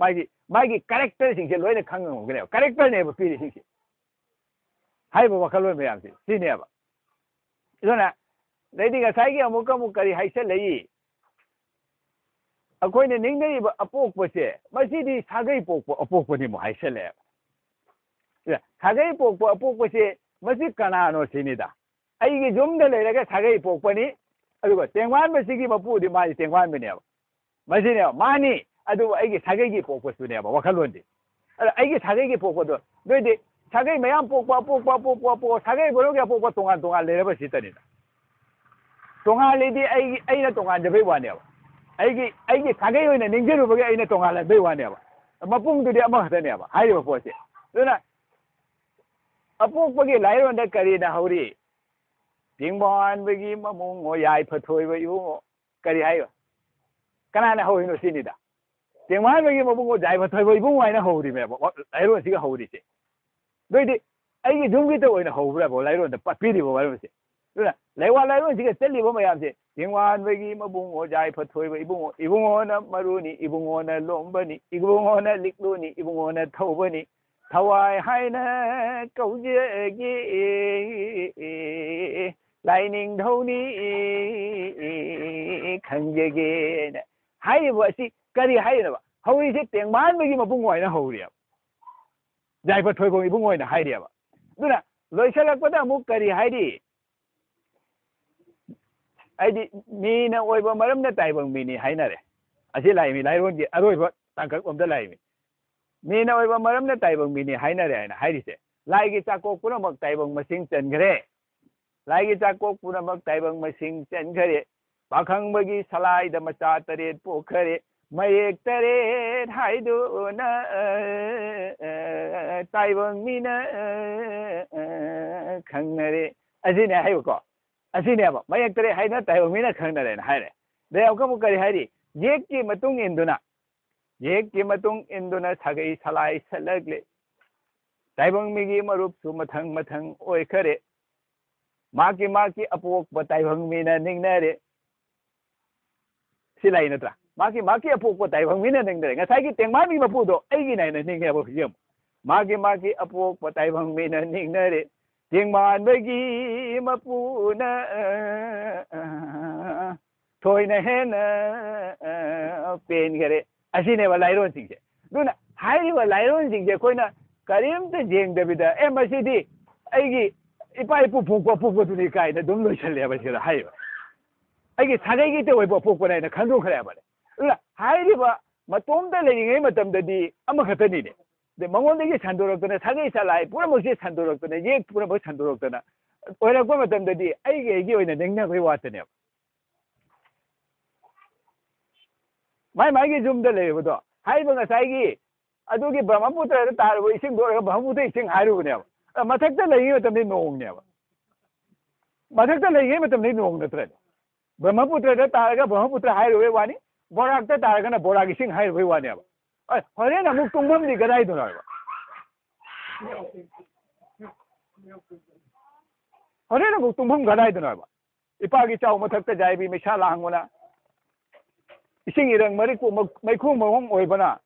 Speaker 1: ꯃꯥꯒꯤ ꯀꯦꯔꯦꯛꯇꯔꯁꯤꯡꯁꯦ ꯂꯣꯏꯅ ꯈꯪꯉꯝꯒꯅꯦꯕ ꯀꯦꯔꯦꯛꯇꯔꯅꯦꯕ ꯄꯤꯔꯤꯁꯤꯡꯁꯦ ꯍꯥꯏꯔꯤꯕ ꯋꯥꯈꯜꯂꯣꯟ ꯃꯌꯥꯝꯁꯦ ꯁꯤꯅꯦꯕ ꯑꯗꯨꯅ ꯑꯗꯩꯗꯤ ꯉꯁꯥꯏꯒꯤ ꯑꯃꯨꯛ ꯀꯔꯤ ꯍꯥꯏꯁꯜꯂꯛꯏ ꯑꯩꯈꯣꯏꯅ ꯅꯤꯡꯅꯔꯤꯕ ꯑꯄꯣꯛꯄꯁꯦ ꯃꯁꯤꯗꯤ ꯁꯥꯒꯩ ꯄꯣꯛꯄ ꯑꯄꯣꯛꯄꯅꯤ ꯑꯃꯨꯛ ꯍꯥꯏꯁꯜꯂꯛꯑꯦꯕ ꯁꯥꯒꯩ ꯄꯣꯛꯄ ꯑꯄꯣꯛꯄꯁꯦ ꯃꯁꯤ ꯀꯅꯥꯅꯣ ꯁꯤꯅꯤꯗ ꯑꯩꯒꯤ ꯌꯨꯝꯗ ꯂꯩꯔꯒ ꯁꯥꯒꯩ ꯄꯣꯛꯄꯅꯤ ꯑꯗꯨꯒ ꯇꯦꯡꯋꯥꯟꯕꯁꯤꯒꯤ ꯃꯄꯨꯗꯤ ꯃꯥꯗꯤ ꯇꯦꯡꯋꯥꯟꯕꯅꯦꯕ ꯃꯁꯤꯅꯦꯕ ꯃꯥꯅꯤ ꯑꯗꯨꯕꯨ ꯑꯩꯒꯤ ꯁꯥꯒꯩꯒꯤ ꯄꯣꯛꯄꯁꯨꯅꯦꯕ ꯋꯥꯈꯜꯂꯣꯟꯗꯤ ꯑꯗ ꯑꯩꯒꯤ ꯁꯥꯒꯩꯒꯤ ꯄꯣꯛꯄꯗꯣ ꯅꯣꯏꯗꯤ ꯁꯥꯒꯩ ꯃꯌꯥꯝ ꯑꯄꯣꯛꯄ ꯁꯥꯒꯩ ꯃꯅꯨꯡꯒꯤ ꯑꯄꯣꯛꯄ ꯇꯣꯉꯥꯟ ꯂꯩꯔꯕ ꯁꯤꯇꯅꯤꯗ ꯇꯣꯉꯥꯜꯂꯤꯗꯤ ꯑꯩꯅ ꯇꯣꯉꯥꯟꯖꯕꯩ ꯋꯥꯅꯦꯕ ꯑꯩꯒꯤ ꯁꯥꯒꯩ ꯑꯣꯏꯅ ꯅꯤꯡꯖꯔꯨꯕꯒꯤ ꯑꯩꯅ ꯇꯣꯉꯥꯟꯍꯟꯕꯩ ꯋꯥꯅꯦꯕ ꯃꯄꯨꯡꯗꯨꯗꯤ ꯑꯃꯈꯛꯇꯅꯦꯕ ꯍꯥꯏꯔꯤꯕ ꯄꯣꯠꯁꯦ ꯑꯗꯨꯅ ꯑꯄꯣꯛꯄꯒꯤ ꯂꯥꯏꯔꯣꯟꯗ ꯀꯔꯤꯅ ꯍꯧꯔꯤ ꯇꯦꯡꯕꯥꯟꯕꯒꯤ ꯃꯃꯨꯡꯉꯣ ꯌꯥꯏꯐꯊꯣꯏꯕ ꯏꯕꯨꯡꯉꯣ ꯀꯔꯤ ꯍꯥꯏꯕ ꯀꯅꯥꯅ ꯍꯧꯔꯤꯅꯣ ꯁꯤꯅꯤꯗ ꯇꯦꯡꯕꯥꯟꯕꯒꯤ ꯃꯃꯨꯡꯉꯣ ꯌꯥꯏꯐꯊꯣꯏꯕ ꯏꯕꯨꯡꯉꯣ ꯍꯥꯏꯅ ꯍꯧꯔꯤꯃꯦꯕ ꯂꯥꯏꯔꯣꯟꯁꯤꯒ ꯍꯧꯔꯤꯁꯦ ꯅꯣꯏꯗꯤ ꯑꯩꯒꯤ ꯌꯨꯝꯒꯤꯇ ꯑꯣꯏꯅ ꯍꯧꯕ꯭ꯔꯕ ꯂꯥꯏꯔꯣꯟꯗ ꯄꯤꯔꯤꯕ ꯋꯥꯔꯣꯟꯁꯦ ꯑꯗꯨꯅ ꯂꯩꯋꯥ ꯂꯥꯏꯔꯣꯟꯁꯤꯒ ꯆꯠꯂꯤꯕ ꯃꯌꯥꯝꯁꯦ ꯇꯦꯡꯋꯥꯟꯕꯒꯤ ꯃꯕꯨꯡꯉꯣ ꯌꯥꯏꯐꯊꯣꯏꯕ ꯏꯕꯨꯡꯉꯣ ꯏꯕꯨꯡꯉꯣꯅ ꯃꯔꯨꯅꯤ ꯏꯕꯨꯡꯉꯣꯅ ꯂꯣꯝꯕꯅꯤ ꯏꯕꯨꯡꯉꯣꯅ ಲಿಕ್ಲꯨꯅꯤ 이붕어는 ಥೌಬನಿ ಥವಾꯏ 하이나 ಕೌಜಗೆ ꯂꯥꯏꯅꯤꯡꯊꯧꯅꯤ ꯈꯪꯖꯒꯦꯅ ꯍꯥꯏꯔꯤꯕ ꯑꯁꯤ ꯀꯔꯤ ꯍꯥꯏꯔꯤꯅꯣꯕ ꯍꯧꯔꯤꯁꯦ ꯇꯦꯡꯕꯥꯟꯕꯒꯤ ꯃꯄꯨꯡ ꯑꯣꯏꯅ ꯍꯧꯔꯤꯑꯕ ꯌꯥꯏꯐꯊꯣꯏꯕ ꯏꯕꯨꯡ ꯑꯣꯏꯅ ꯍꯥꯏꯔꯤꯑꯕ ꯑꯗꯨꯅ ꯂꯣꯏꯁꯤꯜꯂꯛꯄꯗ ꯑꯃꯨꯛ ꯀꯔꯤ ꯍꯥꯏꯔꯤ ꯍꯥꯏꯗꯤ ꯃꯤꯅ ꯑꯣꯏꯕ ꯃꯔꯝꯅ ꯇꯥꯏꯕꯪ ꯃꯤꯅꯤ ꯍꯥꯏꯅꯔꯦ ꯑꯁꯤ ꯂꯥꯛꯏꯃꯤ ꯂꯥꯏꯔꯣꯟꯒꯤ ꯑꯔꯣꯏꯕ ꯇꯥꯡꯀꯛ ꯂꯣꯝꯗ ꯂꯥꯛꯏꯃꯤ ꯃꯤꯅ ꯑꯣꯏꯕ ꯃꯔꯝꯅ ꯇꯥꯏꯕꯪ ꯃꯤꯅꯤ ꯍꯥꯏꯅꯔꯦ ꯍꯥꯏꯅ ꯍꯥꯏꯔꯤꯁꯦ ꯂꯥꯏꯒꯤ ꯆꯥꯛꯀꯣꯛ ꯄꯨꯝꯅꯃꯛ ꯇꯥꯏꯕꯪ ꯃꯁꯤꯡ ꯆꯟꯈ꯭ꯔꯦ ꯂꯥꯏꯒꯤ ꯆꯥꯛꯀꯣꯛ ꯄꯨꯝꯅꯃꯛ ꯇꯥꯏꯕꯪ ꯃꯁꯤꯡ ꯆꯟꯈ꯭ꯔꯦ ꯄꯥꯈꯪꯕꯒꯤ ꯁꯂꯥꯏꯗ ꯃꯆꯥ 3 ꯄꯣꯛꯈ꯭ꯔꯦ ꯃꯌꯦꯛ 3 ꯍꯥꯏꯗꯨꯅ ꯇꯥꯏꯕꯪ ꯃꯤꯅ ꯈꯪꯅꯔꯦ ꯑꯁꯤꯅꯦ ꯍꯥꯏꯕꯀꯣ ꯑꯁꯤꯅꯦꯕ ꯃꯌꯦꯛ 3 ꯍꯥꯏꯗꯨꯅ ꯇꯥꯏꯕꯪ ꯃꯤꯅ ꯈꯪꯅꯔꯦꯅ ꯍꯥꯏꯔꯦ ꯑꯗꯩ ꯑꯃꯨꯛ ꯀꯔꯤ ꯍꯥꯏꯔꯤ ꯌꯦꯛꯀꯤ ꯃꯇꯨꯡ ꯏꯟꯗꯨꯅ ꯁꯥꯒꯩ ꯁꯂꯥꯏ ꯁꯠꯂꯛꯂꯦ ꯇꯥꯏꯕꯪ ꯃꯤꯒꯤ ꯃꯔꯨꯞꯁꯨ ꯃꯊꯪ ꯑꯣꯏꯈꯔꯦ ꯃꯥꯒꯤ ꯑꯄꯣꯛꯄ ꯇꯥꯏꯕꯪ ꯃꯤꯅ ꯅꯤꯡꯅꯔꯦ ꯁꯤ ꯂꯩ ꯅꯠꯇ꯭ꯔꯥ ꯃꯥꯒꯤ ꯑꯄꯣꯛꯄ ꯇꯥꯏꯕꯪ ꯃꯤꯅ ꯅꯤꯡꯅꯔꯦ ꯉꯁꯥꯏꯒꯤ ꯇꯦꯡꯃꯥꯟꯒꯤ ꯃꯄꯨꯗꯣ ꯑꯩꯒꯤꯅ ꯍꯥꯏꯅ ꯅꯤꯡꯉꯦꯕ ꯍꯧꯖꯤꯛ ꯃꯥꯒꯤ ꯑꯄꯣꯛꯄ ꯇꯥꯏꯕꯪ ꯃꯤꯅ ꯅꯤꯡꯅꯔꯦ ꯇꯦꯡꯃꯥꯟꯕꯒꯤ ꯃꯄꯨꯅ ꯊꯣꯏꯅ ꯍꯦꯟꯅ ꯄꯦꯟꯈꯔꯦ ꯑꯁꯤꯅꯦꯕ ꯂꯥꯏꯔꯣꯟꯁꯤꯡꯁꯦ ꯑꯗꯨꯅ ꯍꯥꯏꯔꯤꯕ ꯂꯥꯏꯔꯣꯟꯁꯤꯡꯁꯦ ꯑꯩꯈꯣꯏꯅ ꯀꯔꯤꯝꯇ ꯌꯦꯡꯗꯕꯤꯗ ꯃꯁꯤꯗꯤ ꯑꯩꯒꯤ ꯏꯄꯥ ꯏꯄꯨ ꯄꯣꯛꯄꯗꯨꯅꯤ ꯀꯥꯏꯅ ꯑꯗꯨꯝ ꯂꯣꯏꯁꯜꯂꯦꯕ ꯁꯤꯗ ꯍꯥꯏꯔꯤꯕ ꯑꯩꯒꯤ ꯁꯥꯒꯩꯒꯤꯇ ꯑꯣꯏꯕ ꯄꯣꯛꯄꯅ ꯍꯥꯏꯅ ꯈꯟꯗꯣꯛꯈ꯭ꯔꯦꯕ ꯑꯗꯨꯅ ꯍꯥꯏꯔꯤꯕ ꯃꯇꯣꯝꯇ ꯂꯩꯔꯤꯉꯩ ꯃꯇꯝꯗꯗꯤ ꯑꯃꯈꯛꯇꯅꯤꯅꯦ ꯑꯗꯩ ꯃꯉꯣꯟꯗꯒꯤ ꯁꯟꯗꯣꯔꯛꯇꯅ ꯁꯥꯒꯩ ꯁꯂꯥꯏ ꯄꯨꯝꯅꯃꯛꯁꯦ ꯁꯟꯗꯣꯔꯛꯇꯅ ꯌꯦꯛ ꯄꯨꯝꯅꯃꯛ ꯁꯟꯗꯣꯔꯛꯇꯅ ꯑꯣꯏꯔꯛꯄ ꯃꯇꯝꯗꯗꯤ ꯑꯩꯒꯤ ꯑꯣꯏꯅ ꯅꯤꯡꯅꯕꯒꯤ ꯋꯥꯇꯅꯦꯕ ꯃꯥꯒꯤ ꯌꯨꯝꯗ ꯂꯩꯔꯤꯕꯗꯣ ꯍꯥꯏꯔꯤꯕ ꯉꯁꯥꯏꯒꯤ ꯑꯗꯨꯒꯤ ꯕ꯭ꯔꯍ꯭ꯃꯄꯨꯇ꯭ꯔꯗ ꯇꯥꯔꯨꯕ ꯏꯁꯤꯡꯗꯣ ꯑꯣꯏꯔꯒ ꯕ꯭ꯔꯍ꯭ꯃꯄꯨꯇ꯭ꯔ ꯏꯁꯤꯡ ꯍꯥꯏꯔꯨꯕꯅꯦꯕ ꯃꯊꯛꯇ ꯂꯩꯔꯤꯉꯩ ꯃꯇꯝꯗꯤ ꯅꯣꯡꯅꯦꯕ ꯃꯊꯛꯇ ꯂꯩꯔꯤꯉꯩ ꯃꯇꯝꯗꯤ ꯅꯣꯡ ꯅꯠꯇ꯭ꯔꯅꯦ ꯕ꯭ꯔꯍ꯭ꯃꯄꯨꯇ꯭ꯔꯗ ꯇꯥꯔꯒ ꯕ꯭ꯔꯍ꯭ꯃꯄꯨꯇ꯭ꯔ ꯍꯥꯏꯔꯨꯕꯩ ꯋꯥꯅꯤ ꯕꯣꯔꯥꯛꯇ ꯇꯥꯔꯒꯅ ꯕꯣꯔꯥꯛ ꯏꯁꯤꯡ ꯍꯥꯏꯔꯨꯕꯩ ꯋꯥꯅꯦꯕ ꯍꯣꯔꯦꯟ ꯑꯃꯨꯛ ꯇꯨꯡꯐꯝꯗꯤ ꯀꯗꯥꯏꯗꯅꯣ ꯍꯥꯏꯕ ꯍꯣꯔꯦꯟ ꯑꯃꯨꯛ ꯇꯨꯡꯐꯝ ꯀꯗꯥꯏꯗꯅꯣ ꯍꯥꯏꯕ ꯏꯄꯥꯒꯤ ꯆꯥꯎ ꯃꯊꯛꯇ ꯖꯥꯏꯕꯤ ꯃꯩꯁꯥ ꯂꯥꯡꯕꯅ ꯏꯁꯤꯡ ꯏꯔꯪ ꯃꯩꯈꯨ ꯃꯍꯨꯝ ꯑꯣꯏꯕꯅ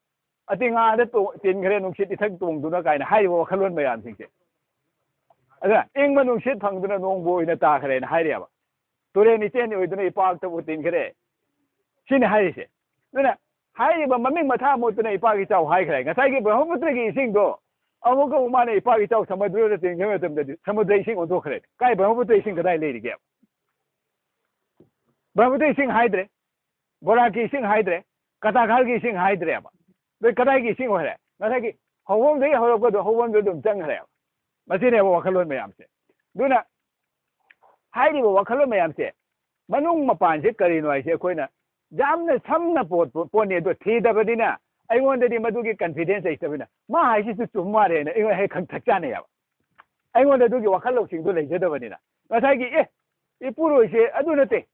Speaker 1: ꯑꯇꯤꯉꯥꯗ ꯇꯤꯟꯈ꯭ꯔꯦ ꯅꯨꯡꯁꯤꯠ ꯏꯊꯛ ꯇꯣꯡꯗꯨꯅ ꯀꯥꯏꯅ ꯍꯥꯏꯔꯤꯕ ꯋꯥꯈꯜꯂꯣꯟ ꯃꯌꯥꯝꯁꯤꯡꯁꯦ ꯑꯗꯨꯅ ꯏꯪꯕ ꯅꯨꯡꯁꯤꯠ ꯐꯪꯗꯨꯅ ꯅꯣꯡꯕꯨ ꯑꯣꯏꯅ ꯇꯥꯈ꯭ꯔꯦꯅ ꯍꯥꯏꯔꯦꯕ ꯇꯨꯔꯦꯟ ꯏꯆꯦꯟ ꯑꯣꯏꯗꯨꯅ ꯏꯄꯥꯛꯇꯕꯨ ꯇꯤꯟꯈ꯭ꯔꯦ ꯁꯤꯅꯤ ꯍꯥꯏꯔꯤꯁꯦ ꯑꯗꯨꯅ ꯍꯥꯏꯔꯤꯕ ꯃꯃꯤꯡ ꯃꯊꯥ ꯃꯨꯠꯇꯨꯅ ꯏꯄꯥꯒꯤ ꯆꯥꯎ ꯍꯥꯏꯈ꯭ꯔꯦ ꯉꯁꯥꯏꯒꯤ ꯕ꯭ꯔꯍ꯭ꯃꯄꯨꯇ꯭ꯔꯒꯤ ꯏꯁꯤꯡꯗꯣ ꯑꯃꯨꯛ ꯃꯥꯅ ꯏꯄꯥꯒꯤ ꯆꯥꯎ ꯁꯃꯨꯗ꯭ꯔꯗ ꯇꯤꯟꯈꯤꯕ ꯃꯇꯝꯗꯗꯤ ꯁꯃꯨꯗ꯭ꯔ ꯏꯁꯤꯡ ꯑꯣꯟꯊꯣꯛꯈ꯭ꯔꯦ ꯀꯥꯏ ꯕ꯭ꯔꯍ꯭ꯃꯄꯨꯇ꯭ꯔ ꯏꯁꯤꯡ ꯀꯗꯥꯏ ꯂꯩꯔꯤꯒꯦ ꯕ꯭ꯔꯍ꯭ꯃꯄꯨꯇ꯭ꯔ ꯏꯁꯤꯡ ꯍꯥꯏꯗ꯭ꯔꯦ ꯕꯣꯔꯥꯛꯀꯤ ꯏꯁꯤꯡ ꯍꯥꯏꯗ꯭ꯔꯦ ꯀꯇꯥꯈꯥꯜꯒꯤ ꯏꯁꯤꯡ ꯍꯥꯏꯗ꯭ꯔꯦꯕ ꯑꯗꯩ ꯀꯗꯥꯏꯒꯤ ꯏꯁꯤꯡ ꯑꯣꯏꯔꯦ ꯉꯁꯥꯏꯒꯤ ꯍꯧꯐꯝꯗꯒꯤ ꯍꯧꯔꯛꯄꯗꯣ ꯍꯧꯐꯝꯗꯨ ꯑꯗꯨꯝ ꯆꯪꯈ꯭ꯔꯦꯕ ꯃꯁꯤꯅꯦꯕ ꯋꯥꯈꯜꯂꯣꯟ ꯃꯌꯥꯝꯁꯦ ꯑꯗꯨꯅ ꯍꯥꯏꯔꯤꯕ ꯋꯥꯈꯜꯂꯣꯟ ꯃꯌꯥꯝꯁꯦ ꯃꯅꯨꯡ ꯃꯄꯥꯟꯁꯦ ꯀꯔꯤꯅꯣ ꯍꯥꯏꯁꯦ ꯑꯩꯈꯣꯏꯅ ꯌꯥꯝꯅ ꯁꯝꯅ ꯄꯣꯠꯅꯤ ꯑꯗꯣ ꯊꯤꯗꯕꯅꯤꯅ ꯑꯩꯉꯣꯟꯗꯗꯤ ꯃꯗꯨꯒꯤ ꯀꯟꯐꯤꯗꯦꯟꯁ ꯂꯩꯇꯕꯅꯤ나 ꯃꯥ ꯍꯥꯏꯁꯤꯁꯨ ꯆꯨꯝ ꯃꯥꯜꯂꯦꯅ ꯑꯩꯉꯣꯟꯗ ꯍꯦꯛ ꯊꯛ ꯆꯥꯅꯩꯌꯦꯕ ꯑꯩꯉꯣꯟꯗ ꯑꯗꯨꯒꯤ ꯋꯥꯈꯜ ꯂꯧꯁꯤꯡꯗꯣ ꯂꯩꯖꯗꯕꯅꯤꯅ ꯉꯁꯥꯏꯒꯤ ꯏꯄꯨꯔꯣꯏꯁꯦ ꯑꯗꯨ ꯅꯠꯇꯦ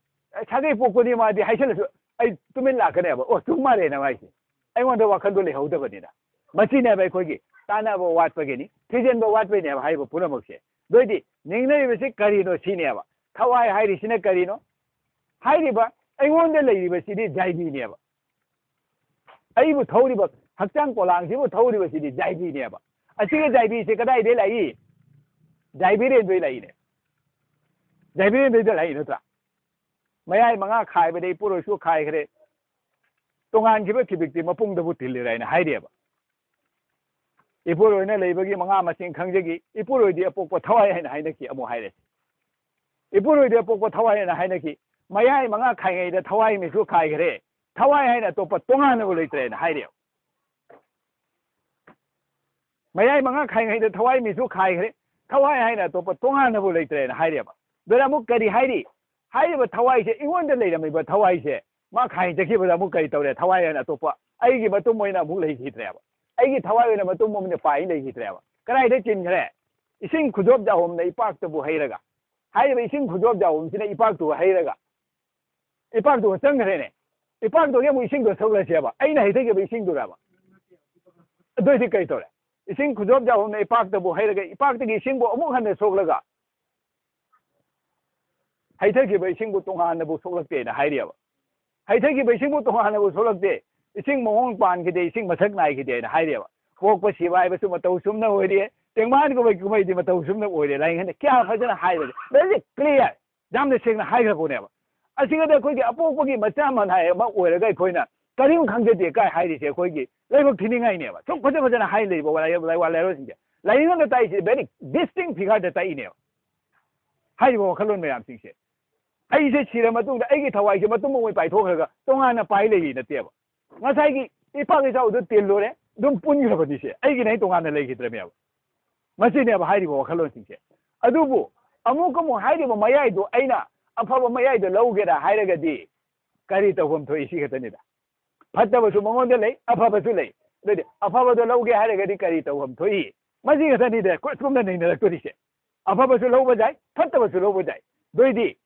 Speaker 1: ꯁꯥꯒꯩ ꯄꯣꯛꯄꯅꯤ ꯃꯥꯗꯤ ꯍꯥꯏꯁꯜꯂꯁꯨ ꯑꯩ ꯇꯨꯃꯤꯟ ꯂꯥꯛꯀꯅꯦꯕ ꯑꯣ ꯆꯨꯝ ꯃꯥꯜꯂꯦꯅ ꯃꯥꯏꯁꯦ ꯑꯩꯉꯣꯟꯗ ꯋꯥꯈꯜꯗꯣ ꯂꯩꯍꯧꯗꯕꯅꯤꯅ ꯃꯁꯤꯅꯦꯕ ꯑꯩꯈꯣꯏꯒꯤ ꯇꯥꯟꯅꯕ ꯋꯥꯠꯄꯒꯤꯅꯤ ꯊꯤꯖꯤꯟꯕ ꯋꯥꯠꯄꯩꯅꯦꯕ ꯍꯥꯏꯔꯤꯕ ꯄꯨꯝꯅꯃꯛꯁꯦ ꯑꯗꯨꯏꯗꯤ ꯅꯤꯡꯅꯔꯤꯕꯁꯤ ꯀꯔꯤꯅꯣ ꯁꯤꯅꯦꯕ ꯊꯋꯥꯏ ꯍꯥꯏꯔꯤꯁꯤꯅ ꯀꯔꯤꯅꯣ ꯍꯥꯏꯔꯤꯕ ꯑꯩꯉꯣꯟꯗ ꯂꯩꯔꯤꯕꯁꯤꯗꯤ ꯖꯥꯏꯕꯤꯅꯦꯕ ꯑꯩꯕꯨ ꯊꯧꯔꯤꯕ ꯍꯛꯆꯥꯡ ꯄꯣꯂꯥꯡꯁꯤꯕꯨ ꯊꯧꯔꯤꯕꯁꯤꯗꯤ ꯖꯥꯏꯕꯤꯅꯦꯕ ꯑꯁꯤꯒꯤ ꯖꯥꯏꯕꯤꯁꯤ ꯀꯗꯥꯏꯗꯒꯤ ꯂꯥꯛꯏ ꯖꯥꯏꯕꯤꯔꯦꯟꯗꯒꯤ ꯂꯥꯛꯏꯅꯦ ꯖꯥꯏꯕꯤꯔꯦꯟꯗꯒꯤ ꯂꯥꯛꯏ ꯅꯠꯇ꯭ꯔꯥ ꯃꯌꯥꯏ ꯃꯉꯥ ꯈꯥꯏꯕꯗ ꯏꯄꯨꯔꯣꯏꯁꯨ ꯈꯥꯏꯈ꯭ꯔꯦ ꯇꯣꯉꯥꯟꯈꯤꯕ ꯀꯤꯕꯤꯛꯇꯤ ꯃꯄꯨꯡꯗꯕꯨ ꯇꯤꯜꯂꯤꯔ ꯍꯥꯏꯅ ꯍꯥꯏꯔꯤꯑꯕ ꯏꯄꯨꯔꯣꯏꯅ ꯂꯩꯕꯒꯤ ꯃꯉꯥ ꯃꯁꯤꯡ ꯈꯪꯖꯈꯤ ꯏꯄꯨꯔꯣꯏꯗꯤ ꯑꯄꯣꯛꯄ ꯊꯋꯥꯏ ꯍꯥꯏꯅ ꯍꯥꯏꯅꯈꯤ ꯑꯃꯨꯛ ꯍꯥꯏꯔꯦ ꯏꯄꯨꯔꯣꯏꯗꯤ ꯑꯄꯣꯛꯄ ꯊꯋꯥꯏ ꯍꯥꯏꯅ ꯍꯥꯏꯅꯈꯤ ꯃꯌꯥꯏ ꯃꯉꯥ ꯈꯥꯏꯉꯩꯗ ꯊꯋꯥꯏ ꯃꯤꯁꯨ ꯈꯥꯏꯈ꯭ꯔꯦ ꯊꯋꯥꯏ ꯍꯥꯏꯅ ꯑꯇꯣꯞꯄ ꯇꯣꯉꯥꯟꯅꯕꯨ ꯂꯩꯇ꯭ꯔꯦꯅ ꯍꯥꯏꯔꯦꯕ ꯃꯌꯥꯏ ꯃꯉꯥ ꯈꯥꯏꯉꯩꯗ ꯊꯋꯥꯏ ꯃꯤꯁꯨ ꯈꯥꯏꯈ꯭ꯔꯦ ꯊꯋꯥꯏ ꯍꯥꯏꯅ ꯑꯇꯣꯞꯄ ꯇꯣꯉꯥꯟꯅꯕꯨ ꯂꯩꯇ꯭ꯔꯦꯅ ꯍꯥꯏꯔꯦꯕ ꯑꯗꯨꯅ ꯑꯃꯨꯛ ꯀꯔꯤ ꯍꯥꯏꯔꯤ ꯍꯥꯏꯔꯤꯕ ꯊꯋꯥꯏꯁꯦ ꯑꯩꯉꯣꯟꯗ ꯂꯩꯔꯝꯃꯤꯕ ꯊꯋꯥꯏꯁꯦ ꯃꯥ ꯈꯥꯏꯖꯈꯤꯕꯗ ꯑꯃꯨꯛ ꯀꯔꯤ ꯇꯧꯔꯦ ꯊꯋꯥꯏ ꯍꯥꯏꯅ ꯑꯇꯣꯞꯄ ꯑꯩꯒꯤ ꯃꯇꯨꯡ ꯑꯣꯏꯅ ꯑꯃꯨꯛ ꯂꯩꯈꯤꯗ꯭ꯔꯦꯕ ꯑꯩꯒꯤ ꯊꯋꯥꯏ ꯑꯣꯏꯅ ꯃꯇꯨꯡ ꯑꯃꯅ ꯄꯥꯏ ꯂꯩꯈꯤꯗ꯭ꯔꯦꯕ ꯀꯗꯥꯏꯗ ꯆꯤꯟꯈ꯭ꯔꯦ ꯏꯁꯤꯡ ꯈꯨꯖꯣꯞ ꯖꯥꯍꯣꯝꯅ ꯏꯄꯥꯛꯇꯕꯨ ꯍꯩꯔꯒ ꯍꯥꯏꯔꯤꯕ ꯏꯁꯤꯡ ꯈꯨꯖꯣꯞ ꯖꯥꯍꯣꯝꯁꯤꯅ ꯏꯄꯥꯛꯇꯨ ꯍꯩꯔꯒ ꯏꯄꯥꯛꯇꯨ ꯆꯪꯈ꯭ꯔꯦꯅꯦ ꯏꯄꯥꯛꯇꯨꯒꯤ ꯑꯃꯨꯛ ꯏꯁꯤꯡꯗꯣ ꯁꯣꯛꯂꯁꯦꯕ ꯑꯩꯅ ꯍꯩꯊꯈꯤꯕ ꯏꯁꯤꯡꯗꯨꯔꯕ ꯑꯗꯨꯏꯗꯤ ꯀꯔꯤ ꯇꯧꯔꯦ ꯏꯁꯤꯡ ꯈꯨꯖꯣꯞ ꯖꯥꯍꯣꯝꯅ ꯏꯄꯥꯛꯇꯕꯨ ꯍꯩꯔꯒ ꯏꯄꯥꯛꯇꯒꯤ ꯏꯁꯤꯡꯕꯨ ꯑꯃꯨꯛ ꯍꯟꯅ ꯁꯣꯛꯂꯒ ꯍꯩꯊꯈꯤꯕ ꯏꯁꯤꯡꯕꯨ ꯇꯣꯉꯥꯟꯅꯕꯨ ꯁꯣꯛꯂꯛꯇꯦꯅ ꯍꯥꯏꯔꯤꯑꯕ ꯍꯩꯊꯈꯤꯕ ꯏꯁꯤꯡꯕꯨ ꯇꯣꯉꯥꯟꯅꯕꯨ ꯁꯣꯛꯂꯛꯇꯦ ꯏꯁꯤꯡ ꯃꯑꯣꯡ ꯄꯥꯟꯈꯤꯗꯦ ꯏꯁꯤꯡ ꯃꯁꯛ ꯅꯥꯏꯈꯤꯗꯦꯅ ꯍꯥꯏꯔꯤꯑꯕ ꯄꯣꯛꯄ ꯁꯤꯕ ꯍꯥꯏꯕꯁꯨ ꯃꯇꯧ ꯁꯨꯝꯅ ꯑꯣꯏꯔꯦ ꯇꯦꯡꯕꯥꯟ ꯀꯨꯝꯍꯩꯗꯤ ꯃꯇꯧ ꯁꯨꯝꯅ ꯑꯣꯏꯔꯦ ꯂꯥꯏꯔꯤꯛ ꯀꯌꯥ ꯐꯖꯅ ꯍꯥꯏꯕꯁꯦ ꯕꯦꯔꯤ ꯀ꯭ꯂꯤꯌꯥꯔ ꯌꯥꯝꯅ ꯁꯦꯡꯅ ꯍꯥꯏꯈ꯭ꯔꯕꯅꯦꯕ ꯑꯁꯤꯒꯗ ꯑꯩꯈꯣꯏꯒꯤ ꯑꯄꯣꯛꯄꯒꯤ ꯃꯆꯥ ꯃꯅꯥꯏ ꯑꯃ ꯑꯣꯏꯔꯒ ꯑꯩꯈꯣꯏꯅ ꯀꯔꯤꯝ ꯈꯪꯖꯗꯦ ꯀꯥꯏ ꯍꯥꯏꯔꯤꯁꯦ ꯑꯩꯈꯣꯏꯒꯤ ꯂꯥꯏꯕꯛ ꯊꯤꯅꯤꯡꯉꯥꯏꯅꯦꯕ ꯁꯨꯝ ꯐꯖꯅ ꯍꯥꯏ ꯂꯩꯕ ꯂꯥꯏꯔꯣꯏꯁꯤꯡꯁꯦ ꯂꯥꯏꯅꯤꯡꯉꯣꯟꯗ ꯇꯥꯛꯏꯁꯦ ꯕꯦꯔꯤ ꯗꯤꯁꯇꯤꯡ ꯐꯤꯒꯔꯗ ꯇꯥꯛꯏꯅꯦꯕ ꯍꯥꯏꯔꯤꯕ ꯋꯥꯈꯜꯂꯣꯟ ꯃꯌꯥꯝꯁꯤꯡꯁꯦ ꯑꯩꯁꯦ ꯁꯤꯔ ꯃꯇꯨꯡꯗ ꯑꯩꯒꯤ ꯊꯋꯥꯏꯁꯦ ꯃꯇꯨꯡ ꯑꯃ ꯄꯥꯏꯊꯣꯛꯈ꯭ꯔꯒ ꯇꯣꯉꯥꯟꯅ ꯄꯥꯏ ꯂꯩꯔꯤ ꯅꯠꯇꯦꯕ ꯉꯁꯥꯏꯒꯤ ꯏꯄꯥꯛ ꯏꯆꯥꯎꯗꯨ ꯇꯤꯜꯂꯨꯔꯦ ꯑꯗꯨꯝ ꯄꯨꯟꯈ꯭ꯔꯕꯅꯤꯁꯦ ꯑꯩꯒꯤꯅ ꯑꯩ ꯇꯣꯉꯥꯟꯅ ꯂꯩꯈꯤꯗ꯭ꯔꯃꯦꯕ ꯃꯁꯤꯅꯦꯕ ꯍꯥꯏꯔꯤꯕ ꯋꯥꯈꯜꯂꯣꯟꯁꯤꯡꯁꯦ ꯑꯗꯨꯕꯨ ꯑꯃꯨꯛ ꯍꯥꯏꯔꯤꯕ ꯃꯌꯥꯏꯗꯣ ꯑꯩꯅ ꯑꯐꯕ ꯃꯌꯥꯏꯗꯣ ꯂꯧꯒꯦꯔꯥ ꯍꯥꯏꯔꯒꯗꯤ ꯀꯔꯤ ꯇꯧꯐꯝ ꯊꯣꯛꯏ ꯁꯤ ꯈꯛꯇꯅꯤꯗ ꯐꯠꯇꯕꯁꯨ ꯃꯉꯣꯟꯗ ꯂꯩ ꯑꯐꯕꯁꯨ ꯂꯩ ꯑꯗꯨꯗꯤ ꯑꯐꯕꯗꯣ ꯂꯧꯒꯦ ꯍꯥꯏꯔꯒꯗꯤ ꯀꯔꯤ ꯇꯧꯐꯝ ꯊꯣꯛꯏ ꯃꯁꯤ ꯈꯛꯇꯅꯤꯗ ꯀꯨꯝꯅ ꯅꯩꯅꯔꯛꯇꯣꯔꯤꯁꯦ ꯑꯐꯕꯁꯨ ꯂꯧꯕ ꯌꯥꯏ ꯐꯠꯇꯕꯁꯨ ꯂꯧꯕ ꯌꯥꯏ ꯑꯗꯨꯏꯗꯤ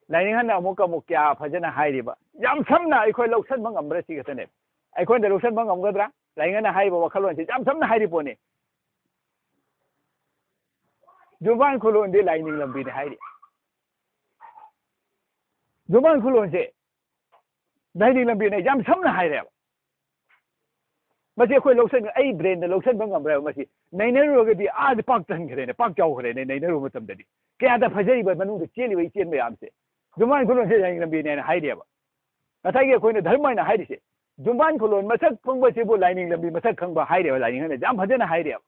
Speaker 1: ꯂꯥꯏꯅꯤꯡꯍꯟꯅ ꯑꯃꯨꯛ ꯀꯌꯥ ꯐꯖꯅ ꯍꯥꯏꯔꯤꯕ ꯌꯥꯝ ꯁꯝꯅ ꯑꯩꯈꯣꯏ ꯂꯧꯁꯟꯕ ꯉꯝꯕ꯭ꯔꯥ ꯁꯤ ꯈꯛꯇꯅꯦ ꯑꯩꯈꯣꯏꯅ ꯂꯧꯁꯟꯕ ꯉꯝꯒꯗ꯭ꯔꯥ ꯂꯥꯏꯅꯤꯡꯍꯟꯅ ꯍꯥꯏꯔꯤꯕ ꯋꯥꯈꯜꯂꯣꯟꯁꯤ ꯌꯥꯝ ꯁꯝꯅ ꯍꯥꯏꯔꯤ ꯄꯣꯠꯅꯤ ꯖꯨꯝꯕꯥꯟ ꯈꯨꯂꯣꯟꯗꯤ ꯂꯥꯏꯅꯤꯡ ꯂꯝꯕꯤꯅꯤ ꯍꯥꯏꯔꯤ ꯖꯨꯝꯕꯥꯟ ꯈꯨꯂꯣꯟꯁꯦ ꯂꯥꯏꯅꯤꯡ ꯂꯝꯕꯤꯅ ꯌꯥꯝ ꯁꯝꯅ ꯍꯥꯏꯔꯦꯕ ꯃꯁꯤ ꯑꯩꯈꯣꯏ ꯂꯧꯁꯟ ꯑꯩ ꯕ꯭ꯔꯦꯟꯗ ꯂꯧꯁꯟꯕ ꯉꯝꯕ꯭ꯔꯦꯕ ꯃꯁꯤ ꯅꯩꯅꯔꯨꯔꯒꯗꯤ ꯑꯥꯗ ꯄꯥꯛ ꯆꯟꯈ꯭ꯔꯦꯅꯦ ꯄꯥꯛ ꯆꯥꯎꯈ꯭ꯔꯦꯅꯦ ꯅꯩꯅꯔꯨꯕ ꯃꯇꯝꯗꯗꯤ ꯀꯌꯥꯗ ꯐꯖꯔꯤꯕ ꯃꯅꯨꯡꯗ ꯆꯦꯜꯂꯤꯕ ꯏꯆꯦꯜ ꯃꯌꯥꯝꯁꯦ ꯖꯨꯝꯕꯥꯟ ꯈꯨꯂꯣꯟꯁꯦ ꯂꯥꯏꯅꯤꯡ ꯂꯝꯕꯤꯅꯦ ꯍꯥꯏꯅ ꯍꯥꯏꯔꯤꯑꯕ ꯉꯁꯥꯏꯒꯤ ꯑꯩꯈꯣꯏꯅ ꯙꯔꯃ ꯍꯥꯏꯅ ꯍꯥꯏꯔꯤꯁꯦ ꯖꯨꯝꯕꯥꯟ ꯈꯨꯂꯣꯟ ꯃꯁꯛ ꯈꯪꯕꯁꯤꯕꯨ ꯂꯥꯏꯅꯤꯡ ꯂꯝꯕꯤ ꯃꯁꯛ ꯈꯪꯕ ꯍꯥꯏꯔꯦꯕ ꯂꯥꯏꯅꯤꯡ ꯍꯥꯏꯅ ꯌꯥꯝ ꯐꯖꯅ ꯍꯥꯏꯔꯦꯕ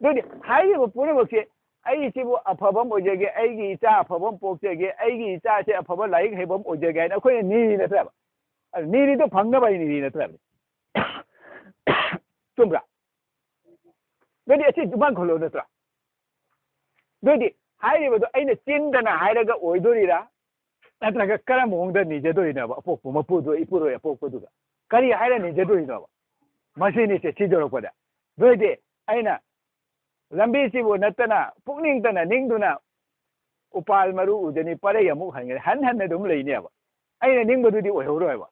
Speaker 1: ꯑꯗꯨꯗꯤ ꯍꯥꯏꯔꯤꯕ ꯄꯨꯝꯅꯃꯛꯁꯦ ꯑꯩꯁꯤꯕꯨ ꯑꯐꯕ ꯑꯃ ꯑꯣꯏꯖꯒꯦ ꯑꯩꯒꯤ ꯏꯆꯥ ꯑꯐꯕ ꯑꯃ ꯄꯣꯛꯆꯒꯦ ꯑꯩꯒꯤ ꯏꯆꯥꯁꯦ ꯑꯐꯕ ꯂꯥꯏꯔꯤꯛ ꯍꯩꯕ ꯑꯃ ꯑꯣꯏꯖꯒꯦ ꯍꯥꯏꯅ ꯑꯩꯈꯣꯏꯅ ꯅꯤꯔꯤ ꯅꯠꯇ꯭ꯔꯕ ꯅꯤꯔꯤꯗꯣ ꯐꯪꯅꯕ ꯑꯩ ꯅꯤꯔꯤ ꯅꯠꯇ꯭ꯔꯕ ꯆꯨꯝꯕ꯭ꯔꯥ ꯑꯗꯨꯗꯤ ꯑꯁꯤ ꯖꯨꯝꯕꯥꯟ ꯈꯨꯂꯣꯟ ꯅꯠꯇ꯭ꯔꯥ ꯑꯗꯨꯗꯤ ꯍꯥꯏꯔꯤꯕꯗꯣ ꯑꯩꯅ ꯆꯤꯟꯗꯅ ꯍꯥꯏꯔꯒ ꯑꯣꯏꯗꯣꯔꯤꯔꯥ ꯅꯠꯇ꯭ꯔꯒ ꯀꯔꯝꯕ ꯃꯑꯣꯡꯗ ꯅꯤꯖꯗꯣꯏꯅꯣꯕ ꯑꯄꯣꯛꯄ ꯃꯄꯨꯗꯣ ꯏꯄꯨꯔꯣꯏ ꯑꯄꯣꯛꯄꯗꯨꯒ ꯀꯔꯤ ꯍꯥꯏꯔ ꯅꯤꯖꯗꯣꯏꯅꯣꯕ ꯃꯁꯤꯅꯤꯁꯦ ꯊꯤꯗꯣꯔꯛꯄꯗ ꯑꯗꯨꯏꯗꯤ ꯑꯩꯅ ꯂꯝꯕꯤꯁꯤꯕꯨ ꯅꯠꯇꯅ ꯄꯨꯛꯅꯤꯡꯇꯅ ꯅꯤꯡꯗꯨꯅ ꯎꯄꯥꯜ ꯃꯔꯨ ꯎꯗꯅꯤ ꯄꯔꯩ ꯑꯃꯨꯛ ꯍꯟꯒꯅꯤ ꯍꯟꯅ ꯑꯗꯨꯝ ꯂꯩꯅꯦꯕ ꯑꯩꯅ ꯅꯤꯡꯕꯗꯨꯗꯤ ꯑꯣꯏꯍꯧꯔꯣꯏꯕ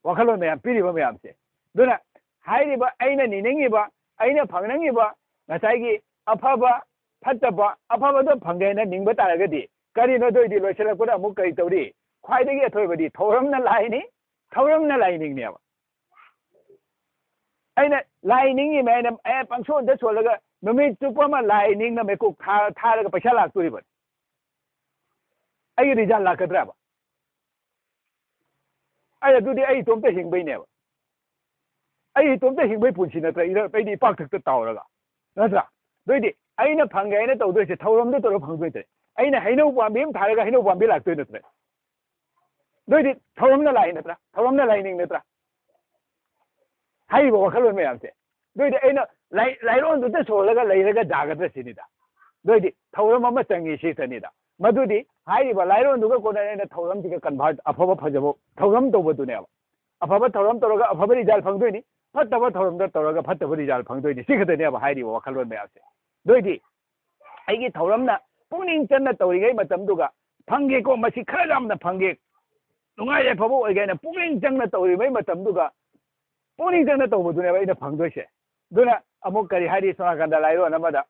Speaker 1: ꯋꯥꯈꯜꯂꯣꯟ ꯃꯌꯥꯝ ꯄꯤꯔꯤꯕ ꯃꯌꯥꯝꯁꯦ ꯑꯗꯨꯅ ꯍꯥꯏꯔꯤꯕ ꯑꯩꯅ ꯅꯤꯅꯤꯡꯉꯤꯕ ꯑꯩꯅ ꯐꯪꯅꯤꯡꯉꯤꯕ ꯉꯁꯥꯏꯒꯤ ꯑꯐꯕ ꯐꯠꯇꯕ ꯑꯐꯕꯗꯣ ꯐꯪꯒꯦꯅ ꯅꯤꯡꯕ ꯇꯥꯔꯒꯗꯤ ꯀꯔꯤꯅꯣ ꯑꯗꯨꯏꯗꯤ ꯂꯣꯏꯁꯤꯜꯂꯛꯄꯗ ꯑꯃꯨꯛ ꯀꯔꯤ ꯇꯧꯔꯤ ꯈ꯭ꯋꯥꯏꯗꯒꯤ ꯑꯊꯣꯏꯕꯗꯤ ꯊꯧꯔꯝꯅ ꯂꯥꯏꯅꯤ ꯊꯧꯔꯝꯅ ꯂꯥꯏꯅꯤꯡꯅꯦꯕ ꯑꯩꯅ ꯂꯥꯏ ꯅꯤꯡꯉꯤꯃꯦ ꯑꯩꯅ ꯄꯪꯁꯣꯟꯗ ꯁꯣꯜꯂꯒ ꯅꯨꯃꯤꯠ ꯆꯨꯞꯄ ꯑꯃ ꯂꯥꯏ ꯅꯤꯡꯅ ꯃꯩꯀꯣꯛ ꯊꯥꯔꯒ ꯄꯩꯁꯥ ꯂꯥꯛꯇꯣꯔꯤꯕꯅꯤ ꯑꯩꯒꯤ ꯔꯤꯖꯜ ꯂꯥꯛꯀꯗ꯭ꯔꯕ ꯑꯗꯨꯗꯤ ꯑꯩ ꯏꯇꯣꯝꯇ ꯍꯤꯡꯕꯩꯅꯦꯕ ꯑꯩ ꯏꯇꯣꯝꯇ ꯍꯤꯡꯕꯩ ꯄꯨꯟꯁꯤ ꯅꯠꯇ꯭ꯔꯥ ꯑꯩꯗꯤ ꯏꯄꯥꯛꯊꯛꯇ ꯇꯥꯎꯔꯒ ꯅꯠꯇ꯭ꯔꯥ ꯑꯗꯨꯏꯗꯤ ꯑꯩꯅ ꯐꯪꯒꯦ ꯍꯥꯏꯅ ꯇꯧꯗꯣꯏꯁꯦ ꯊꯧꯔꯝꯗ ꯇꯧꯔꯒ ꯐꯪꯗꯣꯏ ꯑꯩꯅ ꯍꯩꯅꯧ ꯄꯥꯝꯕꯤ ꯑꯃ ꯊꯥꯔꯒ ꯍꯩꯅꯧ ꯄꯥꯝꯕꯤ ꯂꯥꯛꯇꯣꯏ ꯅꯠꯇ꯭ꯔꯦ ꯑꯗꯨꯏꯗꯤ ꯊꯧꯔꯝꯅ ꯂꯥꯛꯏ ꯅꯠꯇ꯭ꯔꯥ ꯊꯧꯔꯝꯅ ꯂꯥꯏꯅꯤꯡ ꯅꯠꯇ꯭ꯔꯥ ꯍꯥꯏꯔꯤꯕ ꯋꯥꯈꯜꯂꯣꯟ ꯃꯌꯥꯝꯁꯦ ꯑꯗꯨꯏꯗꯤ ꯑꯩꯅ ꯂꯥꯏꯔꯣꯟꯗꯨꯗ ꯁꯣꯜꯂꯒ ꯂꯩꯔꯒ ꯌꯥꯒꯗ꯭ꯔꯥ ꯁꯤꯅꯤꯗ ꯑꯗꯨꯏꯗꯤ ꯊꯧꯔꯝ ꯑꯃ ꯆꯪꯉꯤ ꯁꯤꯇꯅꯤꯗ ꯃꯗꯨꯗꯤ ꯍꯥꯏꯔꯤꯕ ꯂꯥꯏꯔꯣꯟꯗꯨꯒ ꯀꯣꯟꯅ ꯑꯩꯅ ꯊꯧꯔꯝꯁꯤꯒ ꯀꯟꯚꯥꯔꯠ ꯑꯐꯕ ꯐꯖꯕ ꯊꯧꯔꯝ ꯇꯧꯕꯗꯨꯅꯦꯕ ꯑꯐꯕ ꯊꯧꯔꯝ ꯇꯧꯔꯒ ꯑꯐꯕ ꯔꯤꯖꯜ ꯐꯪꯗꯣꯏꯅꯤ ꯐꯠꯇꯕ ꯊꯧꯔꯝꯗ ꯇꯧꯔꯒ ꯐꯠꯇꯕ ꯔꯤꯖꯜ ꯐꯪꯗꯣꯏꯅꯤ ꯁꯤ ꯈꯛꯇꯅꯦꯕ ꯍꯥꯏꯔꯤꯕ ꯋꯥꯈꯜꯂꯣꯟ ꯃꯌꯥꯝꯁꯦ ꯑꯗꯨꯏꯗꯤ ꯑꯩꯒꯤ ꯊꯧꯔꯝꯅ ꯄꯨꯛꯅꯤꯡ ꯆꯟꯅ ꯇꯧꯔꯤꯉꯩ ꯃꯇꯝꯗꯨꯒ ꯐꯪꯒꯦꯀꯣ ꯃꯁꯤ ꯈꯔ ꯌꯥꯝꯅ ꯐꯪꯒꯦ ꯅꯨꯡꯉꯥꯏ ꯌꯥꯏꯐꯕ ꯑꯣꯏꯒꯦꯅ ꯄꯨꯛꯅꯤꯡ ꯆꯪꯅ ꯇꯧꯔꯤꯉꯩ ꯃꯇꯝꯗꯨꯒ ꯄꯨꯛꯅꯤꯡ ꯆꯪꯅ ꯇꯧꯕꯗꯨꯅꯦꯕ ꯑꯩꯅ ꯐꯪꯗꯣꯏꯁꯦ ꯑꯗꯨꯅ ꯑꯃꯨꯛ ꯀꯔꯤ ꯍꯥꯏꯔꯤ ꯁꯣꯅꯥꯀꯟꯗ ꯂꯥꯏꯔꯣꯟ ꯑꯃꯗ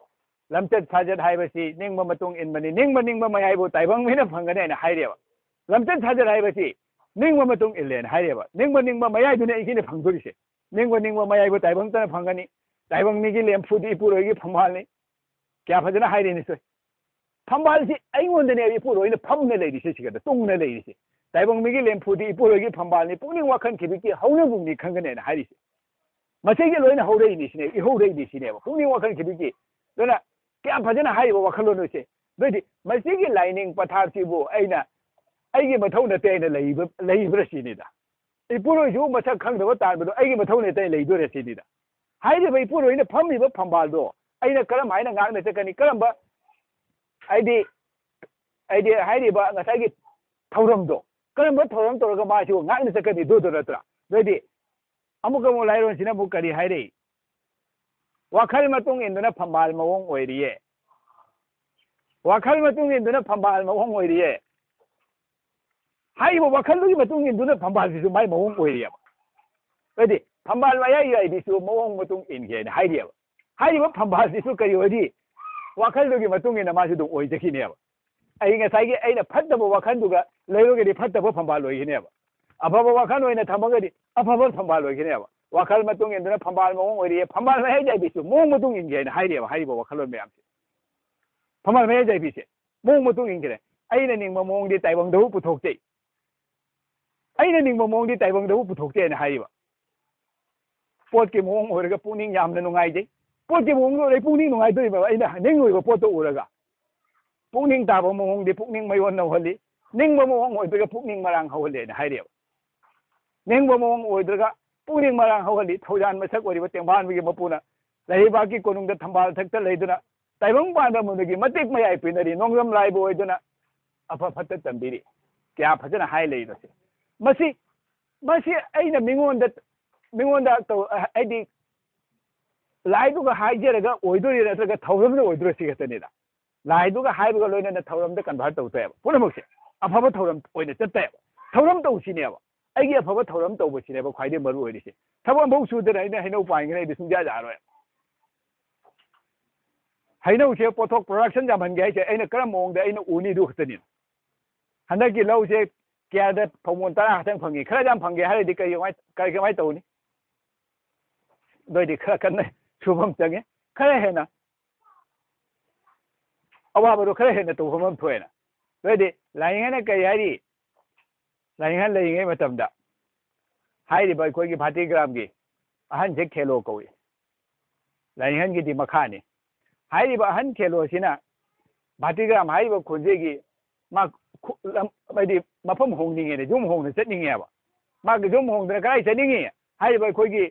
Speaker 1: ꯂꯝꯆꯠ ꯁꯥꯖꯠ ꯍꯥꯏꯕꯁꯤ ꯅꯤꯡꯕ ꯃꯇꯨꯡ ꯏꯟꯕꯅꯤ ꯅꯤꯡꯕ ꯃꯌꯥꯏꯕꯨ ꯇꯥꯏꯕꯪ ꯃꯤꯅ ꯐꯪꯒꯅꯤ ꯍꯥꯏꯅ ꯍꯥꯏꯔꯦꯕ ꯂꯝꯆꯠ ꯁꯥꯖꯠ ꯍꯥꯏꯕꯁꯤ ꯅꯤꯡꯕ ꯃꯇꯨꯡ ꯏꯜꯂꯦꯅ ꯍꯥꯏꯔꯦꯕ ꯅꯤꯡꯕ ꯃꯌꯥꯏꯗꯨꯅ ꯑꯩꯒꯤꯅ ꯐꯪꯗꯣꯔꯤꯁꯦ ꯅꯤꯡꯕ ꯃꯌꯥꯏꯕꯨ ꯇꯥꯏꯕꯪꯇꯅ ꯐꯪꯒꯅꯤ ꯇꯥꯏꯕꯪ ꯃꯤꯒꯤ ꯂꯦꯝꯐꯨꯗꯤ ꯏꯄꯨꯔꯣꯏꯒꯤ ꯐꯝꯕꯥꯜꯅꯤ ꯀꯌꯥ ꯐꯖꯅ ꯍꯥꯏꯔꯤꯅꯤ ꯁꯣꯏ ꯐꯝꯕꯥꯜꯁꯤ ꯑꯩꯉꯣꯟꯗꯅꯦꯕ ꯏꯄꯨꯔꯣꯏꯅ ꯐꯝꯅ ꯂꯩꯔꯤꯁꯦ ꯁꯤꯒꯗ ꯇꯨꯡꯅ ꯂꯩꯔꯤꯁꯦ ꯇꯥꯏꯕꯪ ꯃꯤꯒꯤ ꯂꯦꯝꯐꯨꯗꯤ ꯏꯄꯨꯔꯣꯏꯒꯤ ꯐꯝꯕꯥꯜꯅꯤ ꯄꯨꯛꯅꯤꯡ ꯋꯥꯈꯜ ꯈꯤꯕꯤꯛꯀꯤ ꯍꯧꯅꯕꯨꯡꯅꯤ ꯈꯪꯒꯅꯦꯅ ꯍꯥꯏꯔꯤꯁꯦ ꯃꯁꯤꯒꯤ ꯂꯣꯏꯅ ꯍꯧꯔꯛꯏꯅꯤ ꯁꯤꯅꯦ ꯏꯍꯧꯔꯛꯏꯅꯤ ꯁꯤꯅꯦꯕ ꯄꯨꯛꯅꯤꯡ ꯋꯥꯈꯜ ꯈꯤꯕꯤꯛꯀꯤ ꯑꯗꯨꯅ ꯀꯌꯥꯝ ꯐꯖꯅ ꯍꯥꯏꯔꯤꯕ ꯋꯥꯈꯜꯂꯣꯟꯁꯦ ꯑꯗꯨꯏꯗꯤ ꯃꯁꯤꯒꯤ ꯂꯥꯏꯅꯤꯡ ꯄꯊꯥꯞꯁꯤꯕꯨ ꯑꯩꯅ ꯑꯩꯒꯤ ꯃꯊꯧ ꯅꯠꯇꯦ ꯑꯩꯅ ꯂꯩꯕ꯭ꯔꯥ ꯁꯤꯅꯤꯗ ꯏꯄꯨꯔꯣꯏꯁꯨ ꯃꯁꯛ ꯈꯪꯗꯕ ꯇꯥꯟꯕꯗꯣ ꯑꯩꯒꯤ ꯃꯊꯧ ꯅꯠꯇꯦ ꯑꯩ ꯂꯩꯗꯣꯏꯔꯦ ꯁꯤꯅꯤꯗ ꯍꯥꯏꯔꯤꯕ ꯏꯄꯨꯔꯣꯏꯅ ꯐꯝꯃꯤꯕ ꯐꯝꯕꯥꯜꯗꯣ ꯑꯩꯅ ꯀꯔꯝ ꯍꯥꯏꯅ ꯉꯥꯛꯅ ꯆꯠꯀꯅꯤ ꯀꯔꯝꯕ ꯍꯥꯏꯗꯤ ꯍꯥꯏꯔꯤꯕ ꯉꯁꯥꯏꯒꯤ ꯊꯧꯔꯝꯗꯣ ꯀꯔꯝꯕ ꯊꯧꯔꯝ ꯇꯧꯔꯒ ꯃꯥꯁꯤꯕꯨ ꯉꯥꯛꯅ ꯆꯠꯀꯅꯤ ꯑꯗꯨꯗꯣ ꯅꯠꯇ꯭ꯔꯥ ꯑꯗꯨꯏꯗꯤ ꯑꯃꯨꯛ ꯂꯥꯏꯔꯣꯟꯁꯤꯅ ꯑꯃꯨꯛ ꯀꯔꯤ ꯍꯥꯏꯔꯤ ꯋꯥꯈꯜ ꯃꯇꯨꯡ ꯏꯟꯗꯨꯅ ꯐꯝꯕꯥꯜ ꯃꯑꯣꯡ ꯑꯣꯏꯔꯤꯌꯦ ꯋꯥꯈꯜ ꯃꯇꯨꯡ ꯏꯟꯗꯨꯅ ꯐꯝꯕꯥꯜ ꯃꯑꯣꯡ ꯑꯣꯏꯔꯤꯌꯦ ꯍꯥꯏꯔꯤꯕ ꯋꯥꯈꯜꯗꯨꯒꯤ ꯃꯇꯨꯡ ꯏꯟꯗꯨꯅ ꯐꯝꯕꯥꯜꯁꯤꯁꯨ ꯃꯥꯏ ꯃꯑꯣꯡ ꯑꯣꯏꯔꯤꯑꯕ ꯑꯗꯨꯗꯤ ꯐꯝꯕꯥꯜ ꯃꯌꯥꯏꯒꯤꯁꯨ ꯃꯑꯣꯡ ꯃꯇꯨꯡ ꯏꯟꯒꯦꯅ ꯍꯥꯏꯔꯤꯑꯕ ꯍꯥꯏꯔꯤꯕ ꯐꯝꯕꯥꯜꯁꯤꯁꯨ ꯀꯔꯤ ꯑꯣꯏꯔꯤ ꯋꯥꯈꯜꯗꯨꯒꯤ ꯃꯇꯨꯡ ꯏꯟꯅ ꯃꯥꯁꯨ ꯑꯗꯨꯝ ꯑꯣꯏꯖꯈꯤꯅꯦꯕ ꯑꯩ ꯉꯁꯥꯏꯒꯤ ꯑꯩꯅ ꯐꯠꯇꯕ ꯋꯥꯈꯜꯗꯨꯒ ꯂꯩꯔꯒꯗꯤ ꯐꯠꯇꯕ ꯐꯝꯕꯥꯜ ꯑꯣꯏꯒꯅꯦꯕ ꯑꯐꯕ ꯋꯥꯈꯜ ꯑꯣꯏꯅ ꯊꯝꯃꯒꯗꯤ ꯑꯐꯕ ꯐꯝꯕꯥꯜ ꯑꯣꯏꯒꯅꯦꯕ ꯋꯥꯈꯜ ꯃꯇꯨꯡꯏꯟꯗꯨꯅ ꯐꯝꯕꯥꯜ ꯃꯑꯣꯡ ꯑꯣꯏꯔꯤꯌꯦ ꯐꯝꯕꯥꯜ ꯃꯌꯥꯏꯒꯤꯁꯨ ꯃꯑꯣꯡ ꯃꯇꯨꯡ ꯏꯟꯒꯦ ꯍꯥꯏꯅ ꯍꯥꯏꯔꯤꯑꯕ ꯍꯥꯏꯔꯤꯕ ꯋꯥꯈꯜꯂꯣꯟ ꯃꯌꯥꯝꯁꯦ ꯐꯝꯕꯥꯜ ꯃꯌꯥꯏꯕꯤꯁꯦ ꯃꯑꯣꯡ ꯃꯇꯨꯡ ꯏꯟꯈ꯭ꯔꯦ ꯑꯩꯅ ꯅꯤꯡꯕ ꯃꯑꯣꯡꯗꯤ ꯇꯥꯏꯕꯪꯗꯕꯨ ꯄꯨꯊꯣꯛꯆꯩ ꯑꯩꯅ ꯅꯤꯡꯕ ꯃꯑꯣꯡꯗꯤ ꯇꯥꯏꯕꯪꯗꯕꯨ ꯄꯨꯊꯣꯛꯆꯩ ꯍꯥꯏꯅ ꯍꯥꯏꯔꯤꯕ ꯄꯣꯠꯀꯤ ꯃꯑꯣꯡ ꯑꯣꯏꯔꯒ ꯄꯨꯛꯅꯤꯡ ꯌꯥꯝꯅ ꯅꯨꯡꯉꯥꯏꯖꯩ ꯄꯣꯠꯀꯤ ꯃꯑꯣꯡꯗ ꯑꯣꯏꯔꯒ ꯄꯨꯛꯅꯤꯡ ꯅꯨꯡꯉꯥꯏꯗꯣꯔꯤꯕ ꯑꯩꯅ ꯅꯤꯡꯂꯣꯏꯕ ꯄꯣꯠꯇꯣ ꯎꯔꯒ ꯄꯨꯛꯅꯤꯡ ꯇꯥꯕ ꯃꯑꯣꯡꯗꯤ ꯄꯨꯛꯅꯤꯡ ꯃꯌꯣꯟ ꯅꯧꯍꯜꯂꯤ ꯅꯤꯡꯕ ꯃꯑꯣꯡ ꯑꯣꯏꯗ꯭ꯔꯒ ꯄꯨꯛꯅꯤꯡ ꯃꯔꯥꯡ ꯍꯧꯍꯜꯂꯦꯅ ꯍꯥꯏꯔꯤꯑꯕ ꯅꯤꯡꯕ ꯃꯑꯣꯡ ꯑꯣꯏꯗ꯭ꯔꯒ ꯄꯨꯛꯅꯤꯡ ꯃꯔꯥꯡ ꯍꯧꯍꯜꯂꯤ ꯊꯧꯖꯥꯟ ꯃꯁꯛ ꯑꯣꯏꯔꯤꯕ ꯇꯦꯡꯕꯥꯟꯕꯒꯤ ꯃꯄꯨꯅ ꯂꯩꯕꯥꯛꯀꯤ ꯀꯣꯅꯨꯡꯗ ꯊꯝꯕꯥꯜ ꯊꯛꯇ ꯂꯩꯗꯨꯅ ꯇꯥꯏꯕꯪ ꯄꯥꯟꯕ ꯃꯨꯟꯗꯒꯤ ꯃꯇꯤꯛ ꯃꯌꯥꯏ ꯄꯤꯅꯔꯤ ꯅꯣꯡꯗꯝ ꯂꯥꯏꯕ ꯑꯣꯏꯗꯨꯅ ꯑꯐ ꯐꯠꯇ ꯇꯝꯕꯤꯔꯤ ꯀꯌꯥ ꯐꯖꯅ ꯍꯥꯏ ꯂꯩꯔꯤꯕꯁꯦ ꯃꯁꯤ ꯑꯩꯅ ꯃꯤꯉꯣꯟꯗ ꯍꯥꯏꯗꯤ ꯂꯥꯏꯗꯨꯒ ꯍꯥꯏꯖꯔꯒ ꯑꯣꯏꯗꯣꯏꯔꯥ ꯅꯠꯇ꯭ꯔꯒ ꯊꯧꯔꯝꯗ ꯑꯣꯏꯗꯣꯏꯔꯥ ꯁꯤ ꯈꯛꯇꯅꯤꯗ ꯂꯥꯏꯗꯨꯒ ꯍꯥꯏꯕꯒ ꯂꯣꯏꯅꯅ ꯊꯧꯔꯝꯗ ꯀꯟꯚꯥꯔꯠ ꯇꯧꯊꯣꯛꯑꯦꯕ ꯄꯨꯝꯅꯃꯛꯁꯦ ꯑꯐꯕ ꯊꯧꯔꯝ ꯑꯣꯏꯅ ꯆꯠꯇꯦꯕ ꯊꯧꯔꯝ ꯇꯧꯁꯤꯅꯦꯕ ꯑꯩꯒꯤ ꯑꯐꯕ ꯊꯧꯔꯝ ꯇꯧꯕꯁꯤꯅꯦꯕ ꯈ꯭ꯋꯥꯏꯗꯒꯤ ꯃꯔꯨ ꯑꯣꯏꯔꯤꯁꯦ ꯊꯕꯛ ꯑꯃꯐꯥꯎ ꯁꯨꯗꯅ ꯑꯩꯅ ꯍꯩꯅꯧ ꯄꯥꯟꯒꯅꯤ ꯑꯩꯗꯤ ꯁꯨꯡꯌꯥ ꯌꯥꯔꯣꯏ ꯍꯩꯅꯧꯁꯦ ꯄꯣꯠꯊꯣꯛ ꯄ꯭ꯔꯣꯗꯛꯁꯟ ꯌꯥꯝꯍꯟꯒꯦ ꯍꯥꯏꯁꯦ ꯑꯩꯅ ꯀꯔꯝꯕ ꯃꯑꯣꯡꯗ ꯑꯩꯅ ꯎꯅꯤ ꯑꯗꯨ ꯈꯛꯇꯅꯤ ꯍꯟꯗꯛꯀꯤ ꯂꯧꯁꯦ ꯀꯌꯥꯗ ꯐꯧꯃꯣꯟ 10 ꯈꯛꯇꯪ ꯐꯪꯉꯤ ꯈꯔ ꯌꯥꯝ ꯐꯪꯒꯦ ꯍꯥꯏꯔꯗꯤ ꯀꯃꯥꯏꯅ ꯇꯧꯅꯤ ꯑꯗꯨꯏꯗꯤ ꯈꯔ ꯀꯟꯅ ꯁꯨꯐꯝ ꯆꯪꯉꯦ ꯈꯔ ꯍꯦꯟꯅ ꯑꯋꯥꯕꯗꯣ ꯈꯔ ꯍꯦꯟꯅ ꯇꯧꯐꯝ ꯑꯃ ꯊꯣꯛꯑꯦꯅ ꯑꯗꯨꯏꯗꯤ ꯂꯥꯏꯅꯤꯡꯉꯥꯏꯅ ꯀꯔꯤ ꯍꯥꯏꯔꯤ ꯂꯥꯏꯅꯤꯡꯉꯥꯏ ꯂꯩꯔꯤꯉꯩ ꯃꯇꯝꯗ ꯍꯥꯏꯔꯤꯕ ꯑꯩꯈꯣꯏꯒꯤ ꯚꯥꯇꯤꯒ꯭ꯔꯥꯝꯒꯤ ꯑꯍꯟꯁꯦ ꯈꯦꯂꯣ ꯀꯧꯏ ꯂꯥꯏꯅꯤꯡꯍꯟꯒꯤꯗꯤ ꯃꯈꯥꯅꯤ ꯍꯥꯏꯔꯤꯕ ꯑꯍꯟ ꯈꯦꯂꯣꯁꯤꯅ ꯚꯥꯇꯤꯒ꯭ꯔꯥꯝ ꯍꯥꯏꯔꯤꯕ ꯈꯨꯟꯁꯤꯒꯤ ꯃꯥ ꯍꯥꯏꯗꯤ ꯃꯐꯝ ꯍꯣꯡꯅꯤꯡꯉꯦꯅ ꯌꯨꯝ ꯍꯣꯡꯅ ꯆꯠꯅꯤꯡꯉꯦꯕ ꯃꯥꯒꯤ ꯌꯨꯝ ꯍꯣꯡꯗꯅ ꯀꯗꯥꯏ ꯆꯠꯅꯤꯡꯉꯤ ꯍꯥꯏꯔꯤꯕ ꯑꯩꯈꯣꯏꯒꯤ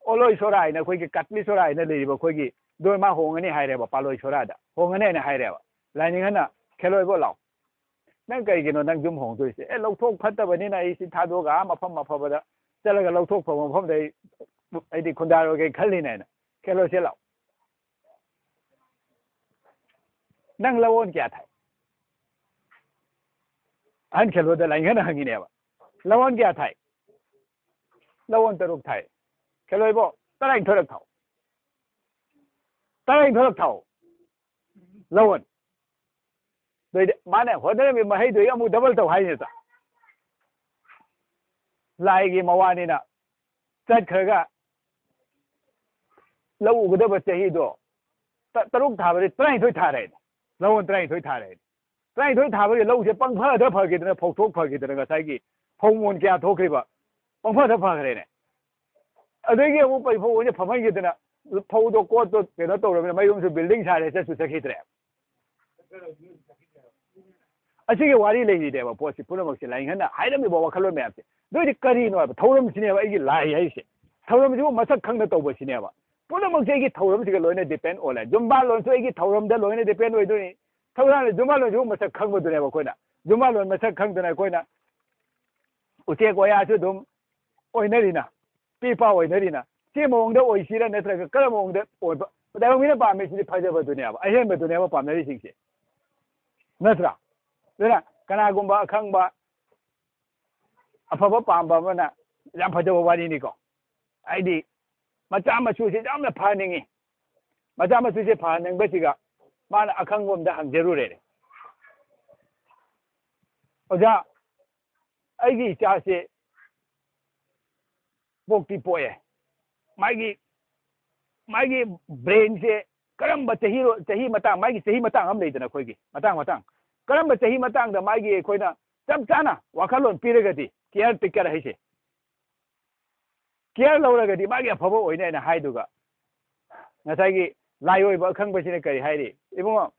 Speaker 1: ꯑꯣꯂꯣꯏ ꯁꯣꯔꯥ ꯍꯥꯏꯅ ꯑꯩꯈꯣꯏꯒꯤ ꯀꯠꯂꯤ ꯁꯣꯔꯥ ꯍꯥꯏꯅ ꯂꯩꯔꯤꯕ ꯑꯩꯈꯣꯏꯒꯤ ꯑꯗꯨ ꯃꯥ ꯍꯣꯡꯉꯅꯤ ꯍꯥꯏꯔꯦꯕ ꯄꯥꯂꯣꯏ ꯁꯣꯔꯥꯗ ꯍꯣꯡꯉꯅꯤ ꯍꯥꯏꯅ ꯍꯥꯏꯔꯦꯕ ꯂꯥꯏꯅꯤꯡꯍꯟꯅ ꯈꯦꯂꯣꯏꯕꯣ ꯂꯥꯎ ꯅꯪ ꯀꯩꯒꯤꯅꯣ ꯅꯪ ꯌꯨꯝ ꯍꯣꯡꯗꯣꯏꯁꯦ ꯂꯧꯊꯣꯛ ꯐꯠꯇꯕꯅꯤꯅ ꯑꯩ ꯁꯤ ꯊꯥꯗꯣꯛꯑꯒ ꯃꯐꯝ ꯑꯐꯕꯗ ꯆꯠꯂꯒ ꯂꯧꯊꯣꯛꯄ ꯃꯐꯝꯗ ꯑꯩꯗꯤ ꯈꯨꯟꯗꯥꯔꯣꯏꯒꯦ ꯈꯜꯂꯤꯅꯦ ꯍꯥꯏꯅ ꯈꯦꯂꯣꯁꯦ ꯂꯥꯎ ꯅꯪ ꯂꯧꯣꯟ ꯀꯌꯥ ꯊꯥꯏ ꯑꯍꯟ ꯈꯦꯂꯣꯗ ꯂꯥꯏꯅꯤꯡꯍꯟꯅ ꯍꯪꯉꯤꯅꯦꯕ ꯂꯧꯣꯟ ꯀꯌꯥ ꯊꯥꯏ ꯂꯧꯣꯟ 3 ꯊꯥꯏ ꯈꯦꯂꯣꯏꯕꯣ 12 ꯊꯥꯎ 12 ꯊꯥꯎ ꯂꯧꯣꯟ ꯑꯗꯨꯏꯗꯤ ꯃꯥꯅ ꯍꯣꯠꯅꯔꯝꯃꯤ ꯃꯍꯩꯗꯨ ꯑꯃꯨꯛ ꯗꯕꯜ ꯇꯧ ꯍꯥꯏꯅꯦ ꯂꯥꯏꯒꯤ ꯃꯋꯥꯅꯤꯅ ꯆꯠꯈ꯭ꯔꯒ ꯂꯧ ꯎꯒꯗꯕ ꯆꯍꯤꯗꯣ 3 ꯊꯥꯕꯗꯤ 12 ꯊꯥꯔꯦ ꯂꯧꯣꯟ 12 ꯊꯥꯔꯦ 12 ꯊꯥꯕꯒꯤ ꯂꯧꯁꯦ ꯄꯪꯐꯗ ꯐꯈꯤꯗꯅ ꯐꯧꯊꯣꯛ ꯐꯈꯤꯗꯅ ꯉꯁꯥꯏꯒꯤ ꯐꯧꯃꯣꯟ ꯀꯌꯥ ꯊꯣꯛꯈ꯭ꯔꯤꯕ ꯄꯪꯐꯗ ꯐꯈ꯭ꯔꯦꯅꯦ ꯑꯗꯒꯤ ꯑꯃꯨꯛ ꯐꯧ ꯑꯣꯏꯅ ꯐꯝꯍꯟꯈꯤꯗꯅ ꯐꯧꯗꯣ ꯀꯣꯠꯇꯣ ꯀꯩꯅꯣ ꯇꯧꯔꯕꯅꯤꯅ ꯃꯌꯨꯝꯁꯨ ꯕꯤꯜꯗꯤꯡ ꯁꯥꯔꯦ ꯆꯠꯈꯤꯗ꯭ꯔꯦ ꯑꯁꯤꯒꯤ ꯋꯥꯔꯤ ꯂꯩꯔꯤꯅꯦꯕ ꯄꯣꯠꯁꯤ ꯄꯨꯝꯅꯃꯛꯁꯦ ꯂꯥꯏꯅꯤꯡꯍꯟꯅ ꯍꯥꯏꯔꯝꯃꯤꯕ ꯋꯥꯈꯜꯂꯣꯟ ꯃꯌꯥꯝꯁꯦ ꯑꯗꯨꯏꯗꯤ ꯀꯔꯤꯅꯣ ꯍꯥꯏꯕ ꯊꯧꯔꯝꯁꯤꯅꯦꯕ ꯑꯩꯒꯤ ꯂꯥꯏ ꯍꯥꯏꯔꯤꯁꯦ ꯊꯧꯔꯝꯁꯤꯕꯨ ꯃꯁꯛ ꯈꯪꯅ ꯇꯧꯕꯁꯤꯅꯦꯕ ꯄꯨꯝꯅꯃꯛꯁꯦ ꯑꯩꯒꯤ ꯊꯧꯔꯝꯁꯤꯒ ꯂꯣꯏꯅ ꯗꯤꯄꯦꯟ ꯑꯣꯜꯂꯦ ꯖꯨꯝꯕꯥꯂꯣꯟꯁꯨ ꯑꯩꯒꯤ ꯊꯧꯔꯝꯗ ꯂꯣꯏꯅ ꯗꯤꯄꯦꯟ ꯑꯣꯏꯗꯣꯏꯅꯤ ꯖꯨꯝꯕꯥꯂꯣꯟꯁꯤꯕꯨ ꯃꯁꯛ ꯈꯪꯕꯗꯨꯅꯦꯕ ꯑꯩꯈꯣꯏꯅ ꯖꯨꯝꯕꯥꯂꯣꯟ ꯃꯁꯛ ꯈꯪꯗꯅ ꯑꯩꯈꯣꯏꯅ ꯎꯆꯦꯛ ꯋꯥꯌꯥꯁꯨ ꯑꯗꯨꯝ ꯑꯣꯏꯅꯔꯤꯅ ꯄꯤꯄꯥ ꯑꯣꯏꯅꯔꯤꯅ ꯁꯤ ꯃꯑꯣꯡꯗ ꯑꯣꯏꯁꯤꯔꯥ ꯅꯠꯇ꯭ꯔꯒ ꯀꯔꯝꯕ ꯃꯑꯣꯡꯗ ꯑꯣꯏꯕ ꯂꯥꯏꯕꯛ ꯃꯤꯅ ꯄꯥꯝꯃꯤꯁꯤꯗꯤ ꯐꯖꯕꯗꯨꯅꯦꯕ ꯑꯍꯦꯟꯕꯗꯨꯅꯦꯕ ꯄꯥꯝꯅꯔꯤꯁꯤꯡꯁꯦ ꯅꯠꯇ꯭ꯔꯥ ꯑꯗꯨꯅ ꯀꯅꯥꯒꯨꯝꯕ ꯑꯈꯪꯕ ꯑꯐꯕ ꯄꯥꯝꯕ ꯑꯃꯅ ꯌꯥꯝ ꯐꯖꯕ ꯋꯥꯔꯤꯅꯤꯀꯣ ꯍꯥꯏꯗꯤ ꯃꯆꯥ ꯃꯁꯨꯁꯦ ꯌꯥꯝꯅ ꯐꯍꯟꯅꯤꯡꯉꯤ ꯃꯆꯥ ꯃꯁꯨꯁꯦ ꯐꯍꯟꯅꯤꯡꯕꯁꯤꯒ ꯃꯥꯅ ꯑꯈꯪꯕ ꯑꯝꯗ ꯍꯪꯖꯔꯨꯔꯦ ꯑꯣꯖꯥ ꯑꯩꯒꯤ ꯏꯆꯥꯁꯦ ꯄꯣꯛꯇꯤ ꯄꯣꯛꯑꯦ ꯃꯥꯒꯤ ꯕ꯭ꯔꯦꯟꯁꯦ ꯀꯔꯝꯕ ꯆꯍꯤ ꯃꯇꯥꯡ ꯃꯥꯒꯤ ꯆꯍꯤ ꯃꯇꯥꯡ ꯑꯃ ꯂꯩꯗꯅ ꯑꯩꯈꯣꯏꯒꯤ ꯃꯇꯥꯡ ꯀꯔꯝꯕ ꯆꯍꯤ ꯃꯇꯥꯡꯗ ꯃꯥꯒꯤ ꯑꯩꯈꯣꯏꯅ ꯆꯞ ꯆꯥꯅ ꯋꯥꯈꯜꯂꯣꯟ ꯄꯤꯔꯒꯗꯤ ꯀꯤꯌꯔ ꯇꯦꯀꯔ ꯍꯥꯏꯁꯦ ꯀꯤꯌꯔ ꯂꯧꯔꯒꯗꯤ ꯃꯥꯒꯤ ꯑꯐꯕ ꯑꯣꯏꯅꯤ ꯍꯥꯏꯅ ꯍꯥꯏꯗꯨꯒ ꯉꯁꯥꯏꯒꯤ ꯂꯥꯏꯑꯣꯏꯕ ꯑꯈꯪꯕꯁꯤꯅ ꯀꯔꯤ ꯍꯥꯏꯔꯤ ꯏꯕꯨꯡꯉꯣ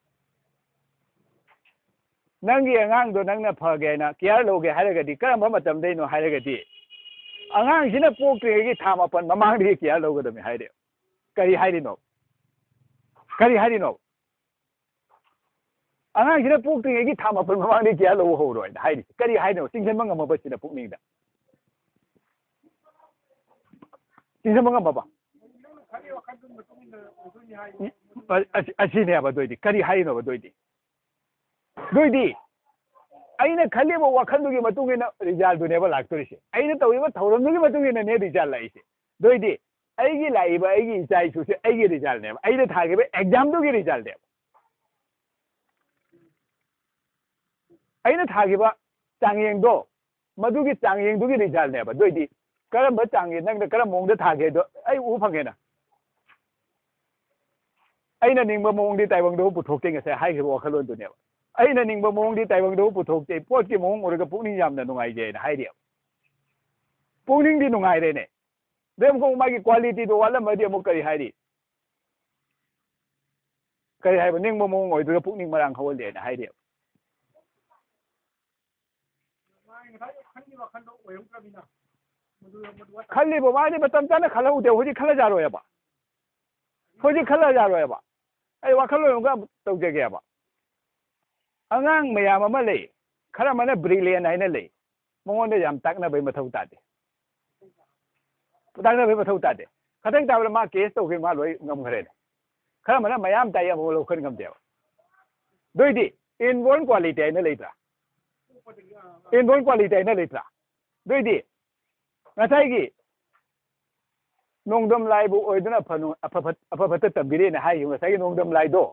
Speaker 1: ꯅꯪꯒꯤ ꯑꯉꯥꯡꯗꯣ ꯅꯪꯅ ꯐꯒꯦꯅ ꯀꯤꯌꯔ ꯂꯧꯒꯦ ꯍꯥꯏꯔꯒꯗꯤ ꯀꯔꯝꯕ ꯃꯇꯝꯗꯩꯅꯣ ꯍꯥꯏꯔꯒꯗꯤ ꯑꯉꯥꯡꯁꯤꯅ ꯄꯣꯛꯇ꯭ꯔꯤꯉꯩꯒꯤ ꯊꯥ 9 ꯃꯃꯥꯡꯗꯒꯤ ꯀꯤꯌꯔ ꯂꯧꯒꯗꯕꯅꯤ ꯍꯥꯏꯔꯦ ꯀꯔꯤ ꯍꯥꯏꯔꯤꯅꯣ ꯑꯉꯥꯡꯁꯤꯅ ꯄꯣꯛꯇ꯭ꯔꯤꯉꯩꯒꯤ ꯊꯥ 9 ꯃꯃꯥꯡꯗꯒꯤ ꯀꯤꯌꯔ ꯂꯧꯕ ꯍꯧꯔꯣꯏꯅ ꯍꯥꯏꯔꯤꯁꯦ ꯀꯔꯤ ꯍꯥꯏꯅꯣ ꯆꯤꯡꯁꯤꯟꯕ ꯉꯝꯃꯕꯁꯤꯅ ꯄꯨꯛꯅꯤꯡꯗ ꯆꯤꯡꯁꯤꯟꯕ ꯉꯝꯃꯕ ꯑꯁꯤꯅꯦꯕ ꯑꯗꯨꯏꯗꯤ ꯀꯔꯤ ꯍꯥꯏꯔꯤꯅꯣꯕ ꯑꯗꯨꯏꯗꯤ ꯑꯩꯅ ꯈꯜꯂꯤꯕ ꯋꯥꯈꯜꯗꯨꯒꯤ ꯃꯇꯨꯡ ꯏꯟꯅ ꯔꯤꯖꯜꯗꯨꯅꯦꯕ ꯂꯥꯛꯇꯣꯏꯁꯦ ꯑꯩꯅ ꯇꯧꯔꯤꯕ ꯊꯧꯔꯝꯗꯨꯒꯤ ꯃꯇꯨꯡ ꯏꯟꯅꯅꯦ ꯔꯤꯖꯜ ꯂꯥꯛꯏꯁꯦ ꯑꯗꯨꯏꯗꯤ ꯑꯩꯒꯤ ꯂꯥꯛꯏꯕ ꯑꯩꯒꯤ ꯏꯆꯥ ꯏꯁꯨꯁꯦ ꯑꯩꯒꯤ ꯔꯤꯖꯜꯅꯦꯕ ꯑꯩꯅ ꯊꯥꯈꯤꯕ ꯑꯦꯛꯖꯥꯝꯗꯨꯒꯤ ꯔꯤꯖꯜꯅꯦꯕ ꯑꯩꯅ ꯊꯥꯈꯤꯕ ꯆꯥꯡꯌꯦꯡꯗꯣ ꯃꯗꯨꯒꯤ ꯆꯥꯡꯌꯦꯡꯗꯨꯒꯤ ꯔꯤꯖꯜꯅꯦꯕ ꯑꯗꯨꯏꯗꯤ ꯀꯔꯝꯕ ꯆꯥꯡꯌꯦꯡ ꯅꯪꯅ ꯀꯔꯝꯕ ꯃꯑꯣꯡꯗ ꯊꯥꯒꯦꯗꯣ ꯑꯩ ꯎꯕ ꯐꯪꯉꯦꯅ ꯑꯩꯅ ꯅꯤꯡꯕ ꯃꯑꯣꯡꯗꯤ ꯇꯥꯏꯕꯪꯗꯕꯨ ꯄꯨꯊꯣꯛꯇꯦ ꯉꯁꯥꯏ ꯍꯥꯏꯈꯤꯕ ꯋꯥꯈꯜꯂꯣꯟꯗꯨꯅꯦꯕ ꯑꯩꯅ ꯅꯤꯡꯕ ꯃꯑꯣꯡꯗꯤ ꯇꯥꯏꯕꯪꯗꯕꯨ ꯄꯨꯊꯣꯛꯇꯦ ꯄꯣꯠꯀꯤ ꯃꯑꯣꯡ ꯑꯣꯏꯔꯒ ꯄꯨꯛꯅꯤꯡ ꯌꯥꯝꯅ ꯅꯨꯡꯉꯥꯏꯖꯩꯅ ꯍꯥꯏꯔꯤꯕ ꯄꯨꯛꯅꯤꯡꯗꯤ ꯅꯨꯡꯉꯥꯏꯔꯦꯅꯦ ꯑꯗꯩ ꯑꯃꯨꯛ ꯃꯥꯒꯤ ꯀ꯭ꯋꯥꯂꯤꯇꯤꯗꯣ ꯋꯥꯠꯂꯝꯃꯗꯤ ꯑꯃꯨꯛ ꯀꯔꯤ ꯍꯥꯏꯔꯤ ꯀꯔꯤ ꯍꯥꯏꯕ ꯅꯤꯡꯕ ꯃꯑꯣꯡ ꯑꯣꯏꯗ꯭ꯔꯒ ꯄꯨꯛꯅꯤꯡ ꯃꯔꯥꯡ ꯍꯧꯍꯜꯂꯦꯅ ꯍꯥꯏꯔꯤꯕ ꯈꯜꯂꯤꯕ ꯃꯥꯗꯤ ꯃꯇꯝ ꯆꯥꯅ ꯈꯜꯍꯧꯗꯦ ꯍꯧꯖꯤꯛ ꯈꯜꯂꯖꯥꯔꯣꯏꯕ ꯑꯩ ꯋꯥꯈꯜꯂꯣꯟ ꯑꯃ ꯇꯧꯖꯒꯦꯕ ꯑꯉꯥꯡ ꯃꯌꯥꯝ ꯑꯃ ꯂꯩ ꯈꯔ ꯑꯃꯅ ꯕ꯭ꯔꯤꯂꯤꯌꯟ ꯍꯥꯏꯅ ꯂꯩ ꯃꯉꯣꯟꯗ ꯌꯥꯝ ꯇꯥꯛꯅꯕꯩ ꯃꯊꯧ ꯇꯥꯗꯦ ꯈꯇꯪ ꯇꯥꯕꯗ ꯃꯥ ꯀꯦꯁ ꯇꯧꯈ꯭ꯔꯦ ꯃꯥ ꯂꯣꯏ ꯉꯝꯈ꯭ꯔꯦꯅꯦ ꯈꯔ ꯑꯃꯅ ꯃꯌꯥꯝ ꯇꯥꯏ ꯑꯃꯨꯛ ꯂꯧꯈꯠ ꯉꯝꯗꯦꯕ ꯑꯗꯨꯏꯗꯤ ꯏꯟꯕꯣꯔꯟ ꯀ꯭ꯋꯥꯂꯤꯇꯤ ꯍꯥꯏꯅ ꯂꯩꯇ꯭ꯔꯥ ꯑꯗꯨꯏꯗꯤ ꯉꯁꯥꯏꯒꯤ ꯅꯣꯡꯗꯝ ꯂꯥꯏꯕꯨ ꯑꯣꯏꯗꯨꯅ ꯑꯐ ꯐꯠꯇ ꯇꯝꯕꯤꯔꯦꯅ ꯍꯥꯏꯈꯤꯕ ꯉꯁꯥꯏꯒꯤ ꯅꯣꯡꯗꯝ ꯂꯥꯏꯗꯣ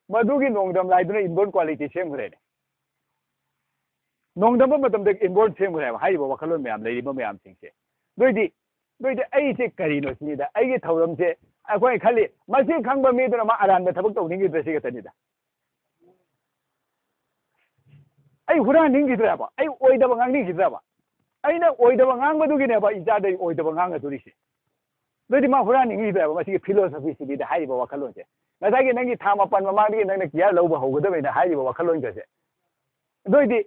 Speaker 1: मधुगी नोंगदम लाइदुना इनबोर्न क्वालिटी सेमखरेने नोंगदम मतमदे इनबोर्न सेमखरे हाइबो वखलोन मयाम लेरिबो मयाम सिंगसे दोइदि अइसे करिनो सिनिदा अइगे थौरमसे अखोय खाली मसी खंगबा मीदुना मा अरानबा थबक तौनिंगी द्रेसिगा तनिदा अइ हुरा निंगिद्राबा अइ ओइदबा ngangigidraba अइना ओइदबा ngangbदुगिनेबा इजादै ओइदबा ngangadुरिसे दोइदि मा हुरा निंगिद्राबा मसी फिलोसफी सिदिदा हाइबो वखलोनसे नदागी नंगी था मपन ममादी नंगना किया लौबा होगदबैना हाइबो वखलोन गसे दोइदि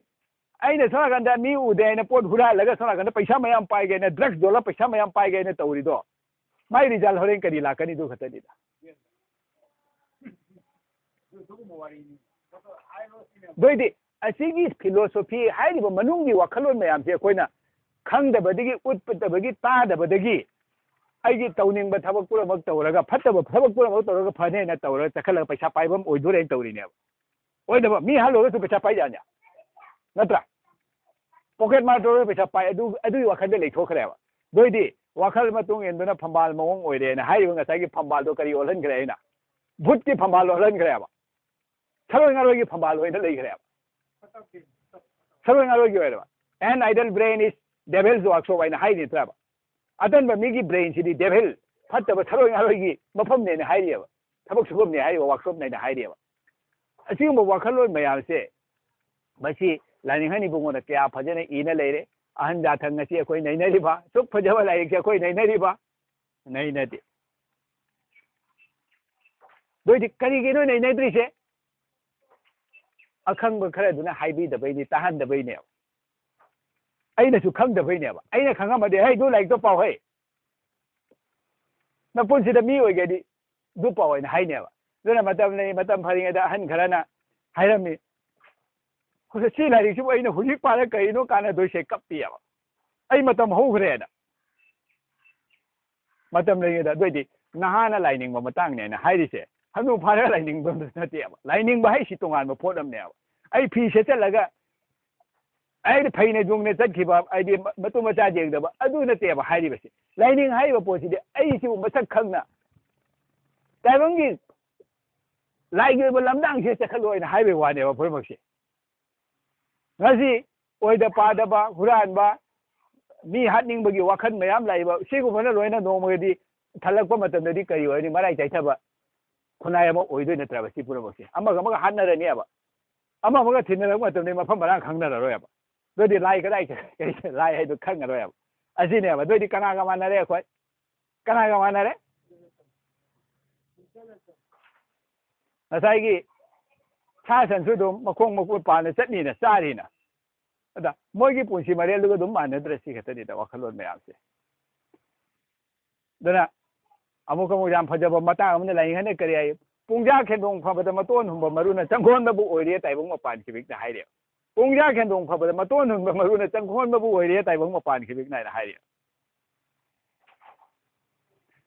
Speaker 1: अइना सोनागंदा मी उदेना पोट हुरा लगा सोनागंदा पैसा मयाम पाइगेना ड्रग्स डॉलर पैसा मयाम पाइगेना तौरिदो माइ रिजल्ट होरेन करी लाकनी दु खतनिदा दोइदि असिगी फिलोसफी हाइरिबो मनुंगी वखलोन मयाम से कोइना खंगदबदगी उत्पदबगी तादबदगी अइगी तौनिंग थबक पुरमक तौरगा फतब थबक पुरमक तौरगा फनेना तौरगा चखलगा पैसा पाइबम ओइदुरेन तौरिने ओइदबा मी हालोगा पैसा पाइजान्या नत्रा पॉकेट मार तौरगा पैसा पाइ अदुगी वखलदे लेथोखरेबा दोइदि वखल मतुंग एंदुना फंबाल मवंग ओइरेना हाइबो ngसागी फंबाल दो करी ओलहनखरे आइना भूत की फंबाल ओलहनखरेबा थरोय ngarogi फंबाल ओइना लेखरेबा थरोय ngarogi ओइरेबा an idle brain is devil's workshop आइना हाइनि त्रबा अदन मिगी ब्रेन सिदी डेविल फतब थरोय ngarogi मफम नेने हाइरियबा थबक सुबम ने हाइरिबा वर्कशॉप नेने हाइरियबा असिगुम वखलोन मयामसे मसी लाइनिंगनि बुंगोना क्या फजने इना लेरे अहन जाथंग ngasi अखोय नैनरिबा सुख फजबा लाइक अखोय नैनरिबा नैनदि दोइदि करिगिनो नैनद्रिसे अखंग खरे दुना हाइबी दबैनि ताहन दबैने अइना सु खंग दबैनेबा अइना खंगमदे हे दु लाइक तो पाव हे न पुनसिदा मी ओइगेदि दु पाव हैन हाइनेबा दुना मतम फरिङेदा अहन खरना हाइरमी खुद सी लाइरिक सु अइना हुजिक पारा कइनो काना दोइसे कप्पियाबा अइ मतम होग्रेना मतम लेगेदा दोइदि नहाना लाइनिंग मतंगने ना हाइरिसे हनु फारा लाइनिंग बम नतेबा लाइनिंग बहाइ सि तोंगान फोटमनेबा अइ फी से चलगा अइ फैने जुंगने चखिबा अइदि मतु मचा जेगदबा अदु नतेबा हाइरिबसे लाइनिंग हाइबा पोसिदि अइ सि मसक खंगना ताइबंगी लाइगे लमदांग से चखलोइना highway वानेबा फरमक्से ngasi oida padaba huranba mi hatningbagi wakhan mayam laiba sigumana loina nomagadi thalakpa matamdadi kari oini marai chaithaba khunai ama oidoi natraba si puramose amaga hatnarani aba amaga thinnarak matamde mafam marang khangnararoi aba dodi lai kadai lai haidu khangaroi aba asine aba dodi kanaga manare akhoi kanaga manare nasaigi सा संसु दो मखोंग मकुट पाने चटनी ना सारी ना अदा मोगी पुंसी मरे लुग दुम माने द्रसी खतनी दा वखलोन मयाम से दना अमुक अमुक याम फजब मता हमने लाइ हने करी आई पुंजा खेदोंग फबद मतोन हुंब मरुना चंगोन बबु ओइरे ताइबंग मपान खिबिक ना हाइरे पुंजा खेदोंग फबद मतोन हुंब मरुना चंगोन बबु ओइरे ताइबंग मपान खिबिक ना हाइरे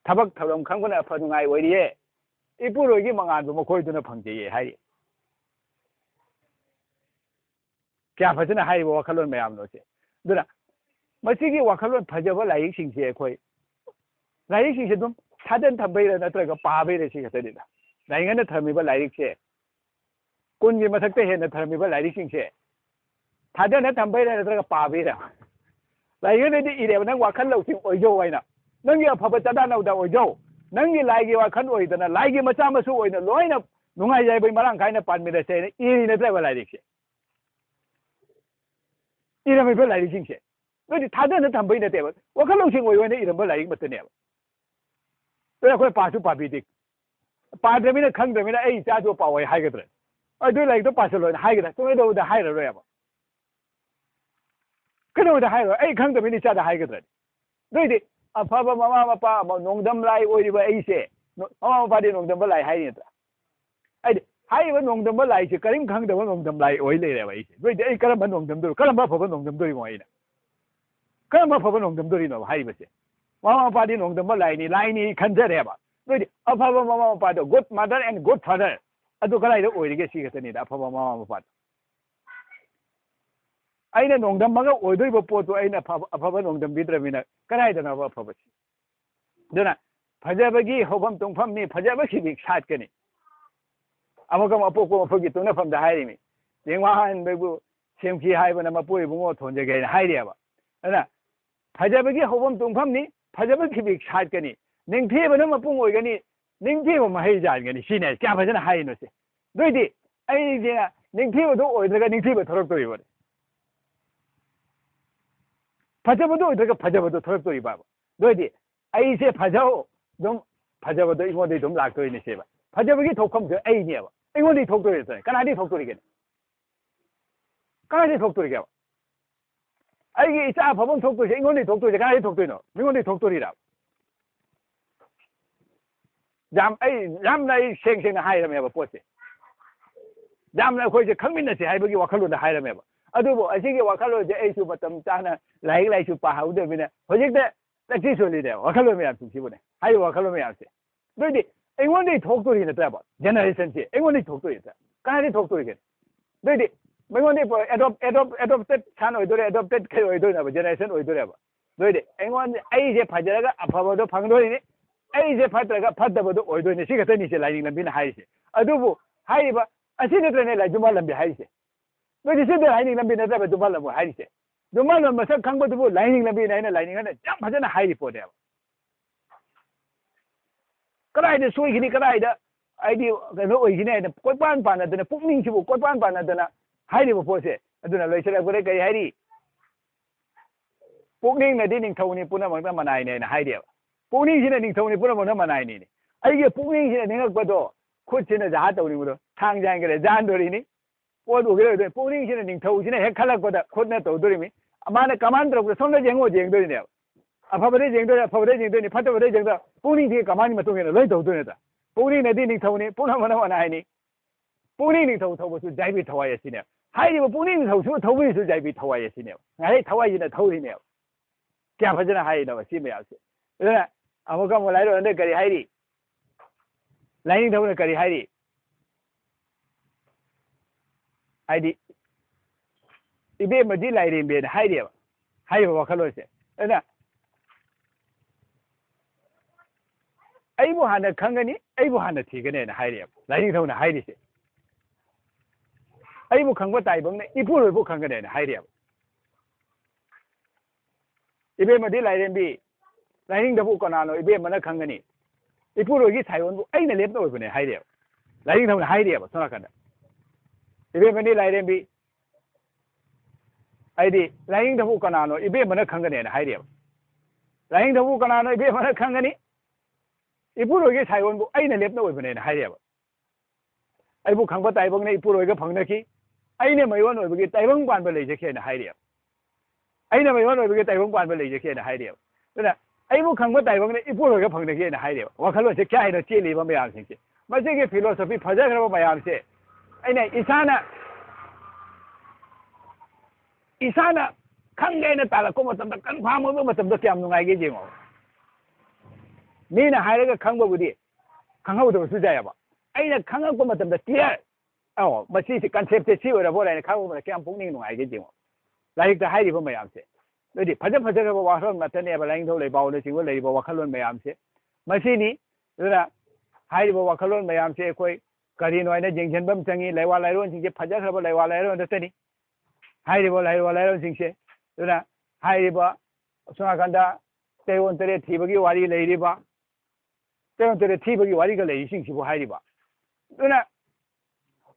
Speaker 1: थबक थरम खंगुना फनुंगाई ओइरे इपुरोगी मंगान बु मखोइदुना फंगजे हाइरे क्या फजना हाइब वखलोन मयाम नोसे दुना मसिगी वखलोन फजबा लाइक सिंगसे अखोय लाइक सिंगसे दुम सादन थबैरा नत्रगा पाबैरा सि खतदिदा लाइंगना थरमिबा लाइक से कुनगी मथकते हेन थरमिबा लाइक सिंगसे थादन थंबैरा नत्रगा पाबैरा लाइगनेदि इरेब नंग वखल लौसिंग ओइजो वाइना नंगी अफबा चदा नौदा ओइजो नंगी लाइगी वखल ओइदना लाइगी मचा मसु ओइना लोइना नुंगाइ जाइबै मरांग खाइना पानमिदा से इरि नत्रगा लाइक से इरमेबा लाइक सिंगसे दोदि थादन थंबै नतेबा वखल लौसिंग ओइवने इरमबा लाइक मतनेबा तो अखोय पासु पाबिदि पाद्रमिना खंगद्रमिना एई चाजो पावै हाइगद्र अदु लाइक तो पासलोन हाइगद्र तो दा हाइररोयबा कनोदा हाइरो एई खंगद्रमिनि चादा हाइगद्र दोइदि अफबा ममा मपा नोंगदम लाई ओइरिबा एइसे ममा मपादि नोंगदम लाई हाइनिता अइदि हाइबा नोंगदम लाई से करिम खंगदबा नोंगदम लाई ओइ लेरेबा एइसे दोइदि एई करम नोंगदम दु करम फबा नोंगदम दोइ मोइना करम फबा नोंगदम दोरि नो हाइबसे ममा मपादि नोंगदम लाइनी खंजरेबा दोइदि अफबा ममा मपादो good mother and good father अदु कराइदो ओइरिगे सि खतनिदा अफबा ममा मपादो अइना नोंगदमगा ओइदोइबो पोतो अइना अफबा नोंगदम बिद्रमिना कराइदना अफबसि दुना फजबगी होबम तुंगफम नि फजबसि बिक सातकनि ꯑꯃꯨꯛꯀ ꯑꯄꯣꯛꯄ ꯃꯐꯝꯒꯤ ꯇꯨꯡꯅꯐꯝꯗ ꯍꯥꯏꯔꯤꯃꯤ ꯌꯦꯡꯋꯥꯍꯟꯕꯕꯨ ꯁꯦꯝꯈꯤ ꯍꯥꯏꯕꯅ ꯃꯄꯨ ꯏꯕꯨꯡꯉꯣ ꯊꯣꯟꯖꯒꯦꯅ ꯍꯥꯏꯔꯤꯑꯕ ꯑꯗꯨꯅ ꯐꯖꯕꯒꯤ ꯍꯧꯐꯝ ꯇꯨꯡꯐꯝꯅꯤ ꯐꯖꯕ ꯈꯤꯕꯤ ꯁꯥꯠꯀꯅꯤ ꯅꯤꯡꯊꯤꯕꯅ ꯃꯄꯨꯡ ꯑꯣꯏꯒꯅꯤ ꯅꯤꯡꯊꯤꯕ ꯃꯍꯩ ꯌꯥꯟꯒꯅꯤ ꯁꯤꯅꯦ ꯀꯌꯥ ꯐꯖꯅ ꯍꯥꯏꯔꯤꯅꯣ ꯁꯦ ꯑꯗꯨꯏꯗꯤ ꯑꯩꯁꯦ ꯅꯤꯡꯊꯤꯕꯗꯣ ꯑꯣꯏꯗ꯭ꯔꯒ ꯅꯤꯡꯊꯤꯕ ꯊꯣꯔꯛꯇꯣꯔꯤꯕꯅꯤ ꯐꯖꯕꯗꯣ ꯑꯣꯏꯗ꯭ꯔꯒ ꯐꯖꯕꯗꯣ ꯊꯣꯔꯛꯇꯣꯔꯤꯕ ꯑꯗꯨꯏꯗꯤ ꯑꯩꯁꯦ ꯐꯖꯧ ꯑꯗꯨꯝ ꯐꯖꯕꯗꯣ ꯑꯩꯉꯣꯟꯗꯩ ꯑꯗꯨꯝ ꯂꯥꯛꯇꯣꯏꯅꯦ ꯁꯦꯕ ꯐꯖꯕꯒꯤ ꯊꯣꯛꯐꯝꯁꯦ ꯑꯩꯅꯦꯕ ꯑꯩꯉꯣꯟꯗꯩ ꯊꯣꯛꯇꯣꯔꯤꯕ ꯀꯅꯥꯗꯩ ꯊꯣꯛꯇꯣꯔꯤꯒꯦ ꯀꯅꯥꯗꯩ ꯊꯣꯛꯇꯣꯔꯤꯒꯦꯕ ꯑꯩꯒꯤ ꯏꯆꯥ ꯑꯐꯕ ꯊꯣꯛꯇꯣꯏꯁꯦ ꯑꯩꯉꯣꯟꯗꯩ ꯊꯣꯛꯇꯣꯏꯁꯦ ꯀꯅꯥꯗꯩ ꯊꯣꯛꯇꯣꯏꯅꯣ ꯃꯤꯉꯣꯟꯗꯩ ꯊꯣꯛꯇꯣꯔꯤꯔ ꯌꯥꯝꯅ ꯑꯩ ꯁꯦꯡꯅ ꯍꯥꯏꯔꯝꯃꯦꯕ ꯄꯣꯠꯁꯦ ꯌꯥꯝꯅ ꯑꯩꯈꯣꯏꯁꯦ ꯈꯪꯃꯤꯟꯅꯁꯤ ꯍꯥꯏꯕꯒꯤ ꯋꯥꯈꯜꯂꯣꯟꯗ ꯍꯥꯏꯔꯝꯃꯦꯕ ꯑꯗꯨꯕꯨ ꯑꯁꯤꯒꯤ ꯋꯥꯈꯜꯂꯣꯟꯁꯦ ꯑꯩꯁꯨ ꯃꯇꯝ ꯆꯥꯅ ꯂꯥꯏꯔꯤꯛ ꯂꯥꯏꯁꯨ ꯄꯥꯍꯧꯗꯕꯅꯤꯅ ꯍꯧꯖꯤꯛꯇ ꯇꯛꯁꯤ ꯁꯣꯜꯂꯤꯅꯦꯕ ꯋꯥꯈꯜꯂꯣꯟ ꯃꯌꯥꯝꯁꯤꯡꯁꯤꯕꯨꯅꯦ ꯍꯥꯏꯔꯤꯕ ꯋꯥꯈꯜꯂꯣꯟ ꯃꯌꯥꯝꯁꯦ ꯑꯗꯨꯏꯗꯤ ꯑꯩꯉꯣꯟꯗꯩ ꯊꯣꯛꯇꯣꯔꯤ ꯅꯠꯇ꯭ꯔꯕ ꯖꯦꯅꯦꯔꯦꯁꯟꯁꯦ ꯑꯩꯉꯣꯟꯗꯩ ꯊꯣꯛꯇꯣꯔꯤ ꯅꯠꯇ꯭ꯔꯥ ꯀꯅꯥꯗꯩ ꯊꯣꯛꯇꯣꯔꯤꯒꯦ ꯑꯗꯨꯏꯗꯤ ꯃꯉꯣꯟꯗꯩ ꯑꯦꯗꯣꯞꯇꯦꯠ ꯁꯟ ꯑꯣꯏꯗꯣꯔꯦ ꯑꯦꯗꯣꯞꯇꯦꯠ ꯀꯩ ꯑꯣꯏꯗꯣꯏꯅꯦꯕ ꯖꯦꯅꯦꯔꯦꯁꯟ ꯑꯣꯏꯗꯣꯏꯅꯦꯕ ꯑꯗꯨꯏꯗꯤ ꯑꯩꯉꯣꯟꯗ ꯑꯩꯁꯦ ꯐꯖꯔꯒ ꯑꯐꯕꯗꯣ ꯐꯪꯗꯣꯏꯅꯤ ꯑꯩꯁꯦ ꯐꯠꯇ꯭ꯔꯒ ꯐꯠꯇꯕꯗꯣ ꯑꯣꯏꯗꯣꯏꯅꯤ ꯁꯤ ꯈꯛꯇꯅꯤꯁꯦ ꯂꯥꯏꯅꯤꯡ ꯂꯝꯕꯤꯅ ꯍꯥꯏꯔꯤꯁꯦ ꯑꯗꯨꯕꯨ ꯍꯥꯏꯔꯤꯕ ꯑꯁꯤ ꯅꯠꯇ꯭ꯔꯅꯦ ꯖꯨꯃꯥ ꯂꯝꯕꯤ ꯍꯥꯏꯔꯤꯁꯦ ꯅꯣꯏꯗꯤ ꯁꯤꯗ ꯂꯥꯏꯅꯤꯡ ꯂꯝꯕꯤ ꯅꯠꯇ꯭ꯔꯕ ꯖꯨꯃꯥ ꯂꯝꯕꯤ ꯍꯥꯏꯔꯤꯁꯦ ꯖꯨꯃꯥ ꯂꯝꯕꯤ ꯃꯁꯛ ꯈꯪꯕꯗꯨꯕꯨ ꯂꯥꯏꯅꯤꯡ ꯂꯝꯕꯤꯅ ꯑꯩꯅ ꯂꯥꯏꯅꯤꯡ ꯌꯥꯝ ꯐꯖꯅ ꯍꯥꯏꯔꯤ ꯄꯣꯠꯅꯦꯕ ꯀꯗꯥꯏꯗ ꯁꯣꯏꯈꯤꯅꯤ ꯀꯗꯥꯏꯗ ꯍꯥꯏꯗꯤ ꯀꯩꯅꯣ ꯑꯣꯏꯈꯤꯅꯤ ꯍꯥꯏꯅ ꯀꯣꯏꯄꯥꯟ ꯄꯥꯟꯅꯗꯅ ꯄꯨꯛꯅꯤꯡꯁꯤꯕꯨ ꯀꯣꯏꯄꯥꯟ ꯄꯥꯟꯅꯗꯅ ꯍꯥꯏꯔꯤꯕ ꯄꯣꯠꯁꯦ ꯑꯗꯨꯅ ꯂꯣꯏꯁꯤꯜꯂꯛꯄꯗ ꯀꯔꯤ ꯍꯥꯏꯔꯤ ꯄꯨꯛꯅꯤꯡꯅꯗꯤ ꯅꯤꯡꯊꯧꯅꯤ ꯄꯨꯝꯅꯃꯛꯅ ꯃꯅꯥꯏꯅꯦꯅ ꯍꯥꯏꯔꯤꯑꯕ ꯄꯨꯛꯅꯤꯡꯁꯤꯅ ꯅꯤꯡꯊꯧꯅꯤ ꯄꯨꯝꯅꯃꯛꯅ ꯃꯅꯥꯏꯅꯤꯅꯦ ꯑꯩꯒꯤ ꯄꯨꯛꯅꯤꯡꯁꯤꯅ ꯅꯤꯡꯉꯛꯄꯗꯣ ꯈꯨꯠꯁꯤꯅ ꯖꯍꯥ ꯇꯧꯅꯤꯡꯕꯗꯣ ꯊꯥꯡ ꯌꯥꯟꯈꯔꯦ ꯌꯥꯟꯗꯣꯔꯤꯅꯤ ꯄꯣꯠ ꯎꯈꯤꯔꯣꯏꯗꯣꯏꯅꯤ ꯄꯨꯛꯅꯤꯡꯁꯤꯅ ꯅꯤꯡꯊꯧꯁꯤꯅ ꯍꯦꯛ ꯈꯜꯂꯛꯄꯗ ꯈꯨꯠꯅ ꯇꯧꯗꯣꯔꯤꯃꯤ ꯃꯥꯅ ꯀꯃꯥꯟ ꯇꯧꯔꯛꯄꯗ ꯁꯣꯝꯗ ꯌꯦꯡꯗꯣꯏꯅꯦꯕ ꯑꯐꯕꯗꯩ ꯌꯦꯡꯗꯣꯏꯅꯤ ꯐꯠꯇꯕꯗꯩ ꯌꯦꯡꯗꯣꯏ ꯄꯨꯛꯅꯤꯡꯁꯤꯒꯤ ꯀꯃꯥꯟꯒꯤ ꯃꯇꯨꯡ ꯏꯟꯅ ꯂꯣꯏ ꯇꯧꯗꯣꯏ ꯅꯠꯇ꯭ꯔꯥ ꯄꯨꯛꯅꯤꯡꯅꯗꯤ ꯅꯤꯡꯊꯧꯅꯤ ꯄꯨꯝꯅꯃꯛꯅ ꯃꯅꯥꯏꯅꯤ ꯄꯨꯛꯅꯤꯡ ꯅꯤꯡꯊꯧ ꯊꯧꯕꯁꯨ ꯖꯥꯏꯕꯤ ꯊꯋꯥꯏ ꯑꯁꯤꯅꯦꯕ ꯍꯥꯏꯔꯤꯕ ꯄꯨꯛꯅꯤꯡ ꯅꯤꯡꯊꯧꯁꯨ ꯊꯧꯕꯤꯔꯤꯁꯨ ꯖꯥꯏꯕꯤ ꯊꯋꯥꯏ ꯑꯁꯤꯅꯦꯕ ꯉꯥꯏꯍꯩ ꯊꯋꯥꯏꯁꯤꯅ ꯊꯧꯔꯤꯅꯦꯕ ꯀꯌꯥ ꯐꯖꯅ ꯍꯥꯏꯔꯤꯅꯣꯕ ꯁꯤ ꯃꯌꯥꯝꯁꯦ ꯑꯗꯨꯅ ꯑꯃꯨꯛ ꯂꯥꯏꯔꯣꯟꯗ ꯀꯔꯤ ꯍꯥꯏꯔꯤ ꯂꯥꯏꯅꯤꯡꯊꯧꯅ ꯀꯔꯤ ꯍꯥꯏꯔꯤ ꯍꯥꯏꯗꯤ ꯏꯕꯦꯝꯃꯗꯤ ꯂꯥꯏꯔꯦꯝꯕꯤꯅ ꯍꯥꯏꯔꯤꯑꯕ ꯍꯥꯏꯔꯤꯕ ꯋꯥꯈꯜꯂꯣꯟꯁꯦ ꯑꯗꯨꯅ ꯑꯩꯕꯨ ꯍꯥꯟꯅ ꯈꯪꯒꯅꯤ ꯑꯩꯕꯨ ꯍꯥꯟꯅ ꯊꯤꯒꯅꯤꯅ ꯍꯥꯏꯔꯤꯑꯕ ꯂꯥꯏꯅꯤꯡꯊꯧꯅ ꯍꯥꯏꯔꯤꯁꯦ ꯑꯩꯕꯨ ꯈꯪꯕ ꯇꯥꯏꯕꯪꯅ ꯏꯄꯨꯔꯣꯏꯕꯨ ꯈꯪꯒꯅꯤꯅ ꯍꯥꯏꯔꯤꯑꯕ ꯏꯕꯦꯝꯃꯗꯤ ꯂꯥꯏꯔꯦꯝꯕꯤ ꯂꯥꯏꯅꯤꯡꯊꯧꯕꯨ ꯀꯅꯥꯅꯣ ꯏꯕꯦꯝꯃꯅ ꯈꯪꯒꯅꯤ ꯏꯄꯨꯔꯣꯏꯒꯤ ꯁꯥꯏꯌꯣꯟꯕꯨ ꯑꯩꯅ ꯂꯦꯞꯅ ꯑꯣꯏꯕꯅꯦ ꯍꯥꯏꯔꯤꯑꯕ ꯂꯥꯏꯅꯤꯡꯊꯧꯅ ꯍꯥꯏꯔꯤꯑꯕ ꯁꯣꯝ ꯅꯥꯀꯟꯗ ꯏꯕꯦꯝꯃꯗꯤ ꯂꯥꯏꯔꯦꯝꯕꯤ ꯍꯥꯏꯗꯤ ꯂꯥꯏꯅꯤꯡꯊꯧꯕꯨ ꯀꯅꯥꯅꯣ ꯏꯕꯦꯝꯃꯅ ꯈꯪꯒꯅꯤꯅ ꯍꯥꯏꯔꯤꯑꯕ ꯂꯥꯏꯅꯤꯡꯊꯧꯕꯨ ꯀꯅꯥꯅꯣ ꯏꯕꯦꯝꯃꯅ ꯈꯪꯒꯅꯤ ꯏꯄꯨꯔꯣꯏꯒꯤ ꯁꯥꯏꯌꯣꯟꯕꯨ ꯑꯩꯅ ꯂꯦꯞꯅ ꯑꯣꯏꯕꯅꯦꯅ ꯍꯥꯏꯔꯤꯑꯕ ꯑꯩꯕꯨ ꯈꯪꯕ ꯇꯥꯏꯕꯪꯅ ꯏꯄꯨꯔꯣꯏꯒ ꯐꯪꯅꯈꯤ ꯑꯩꯅ ꯃꯌꯣꯟ ꯑꯣꯏꯕꯒꯤ ꯇꯥꯏꯕꯪ ꯄꯥꯟꯕ ꯂꯩꯖꯈꯤꯅ ꯍꯥꯏꯔꯤꯑꯕ ꯑꯩꯅ ꯃꯌꯣꯟ ꯑꯣꯏꯕꯒꯤ ꯇꯥꯏꯕꯪ ꯄꯥꯟꯕ ꯂꯩꯖꯈꯤꯅ ꯍꯥꯏꯔꯤꯑꯕ ꯑꯗꯨꯅ ꯑꯩꯕꯨ ꯈꯪꯕ ꯇꯥꯏꯕꯪꯅ ꯏꯄꯨꯔꯣꯏꯒ ꯐꯪꯅꯈꯤꯅ ꯍꯥꯏꯔꯤꯑꯕ ꯋꯥꯈꯜꯂꯣꯟꯁꯦ ꯀꯌꯥ ꯍꯦꯟꯅ ꯆꯦꯜꯂꯤꯕ ꯃꯌꯥꯝꯁꯤꯡꯁꯦ ꯃꯁꯤꯒꯤ ꯐꯤꯂꯣꯁꯣꯐꯤ ꯐꯖꯈ꯭ꯔꯕ ꯃꯌꯥꯝꯁꯦ ꯑꯩꯅ ꯏꯁꯥꯅ ꯈꯪꯒꯦꯅ ꯇꯥꯜꯂꯛꯄ ꯃꯇꯝꯗ ꯀꯟꯐꯥꯝ ꯑꯣꯏꯕ ꯃꯇꯝꯗ ꯀꯌꯥꯝ ꯅꯨꯡꯉꯥꯏꯒꯦ ꯌꯦꯡꯉꯣ ꯃꯤꯅ ꯍꯥꯏꯔꯒ ꯈꯪꯕꯕꯨꯗꯤ ꯈꯪꯍꯧꯗꯕꯁꯨ ꯌꯥꯏꯑꯕ ꯑꯩꯅ ꯈꯪꯉꯛꯄ ꯃꯇꯝꯗ ꯀ꯭ꯂꯤꯌꯥꯔ ꯃꯁꯤꯁꯦ ꯀꯟꯁꯦꯞꯁꯦ ꯁꯤ ꯑꯣꯏꯔꯕꯣ ꯍꯥꯏꯅ ꯈꯪꯕ ꯃꯇꯝꯗ ꯀꯌꯥꯝ ꯄꯨꯛꯅꯤꯡ ꯅꯨꯡꯉꯥꯏꯒꯦ ꯌꯦꯡꯉꯣ ꯂꯥꯏꯔꯤꯛꯇ ꯍꯥꯏꯔꯤꯕ ꯃꯌꯥꯝꯁꯦ ꯑꯗꯨꯗꯤ ꯐꯖꯈ꯭ꯔꯕ ꯋꯥꯈꯜꯂꯣꯟ ꯉꯥꯛꯇꯅꯦꯕ ꯂꯥꯏꯅꯤꯡꯊꯧ ꯂꯩꯕꯥꯎꯅꯆꯤꯡꯕ ꯂꯩꯔꯤꯕ ꯋꯥꯈꯜꯂꯣꯟ ꯃꯌꯥꯝꯁꯦ ꯃꯁꯤꯅꯤ ꯑꯗꯨꯅ ꯍꯥꯏꯔꯤꯕ ꯋꯥꯈꯜꯂꯣꯟ ꯃꯌꯥꯝꯁꯦ ꯑꯩꯈꯣꯏ ꯀꯔꯤꯅꯣ ꯍꯥꯏꯅ ꯌꯦꯡꯁꯤꯟꯕ ꯑꯃ ꯆꯪꯉꯤ ꯂꯩꯋꯥ ꯂꯥꯏꯔꯣꯟꯁꯤꯡꯁꯦ ꯐꯖꯈ꯭ꯔꯕ ꯂꯩꯋꯥ ꯂꯥꯏꯔꯣꯟ ꯉꯥꯛꯇꯅꯤ ꯍꯥꯏꯔꯤꯕ ꯂꯩꯋꯥ ꯂꯥꯏꯔꯣꯟꯁꯤꯡꯁꯦ ꯑꯗꯨꯅ ꯍꯥꯏꯔꯤꯕ ꯑꯁꯣꯝ ꯅꯥꯀꯟꯗ ꯆꯩꯔꯣꯟ ꯇꯔꯦꯠ ꯊꯤꯕꯒꯤ ꯋꯥꯔꯤ ꯂꯩꯔꯤꯕ ꯆꯩꯔꯣꯟ ꯇꯔꯦꯠ ꯊꯤꯕꯒꯤ ꯋꯥꯔꯤꯒ ꯂꯩꯔꯤꯁꯤꯡꯁꯤꯕꯨ ꯍꯥꯏꯔꯤꯕ ꯑꯗꯨꯅ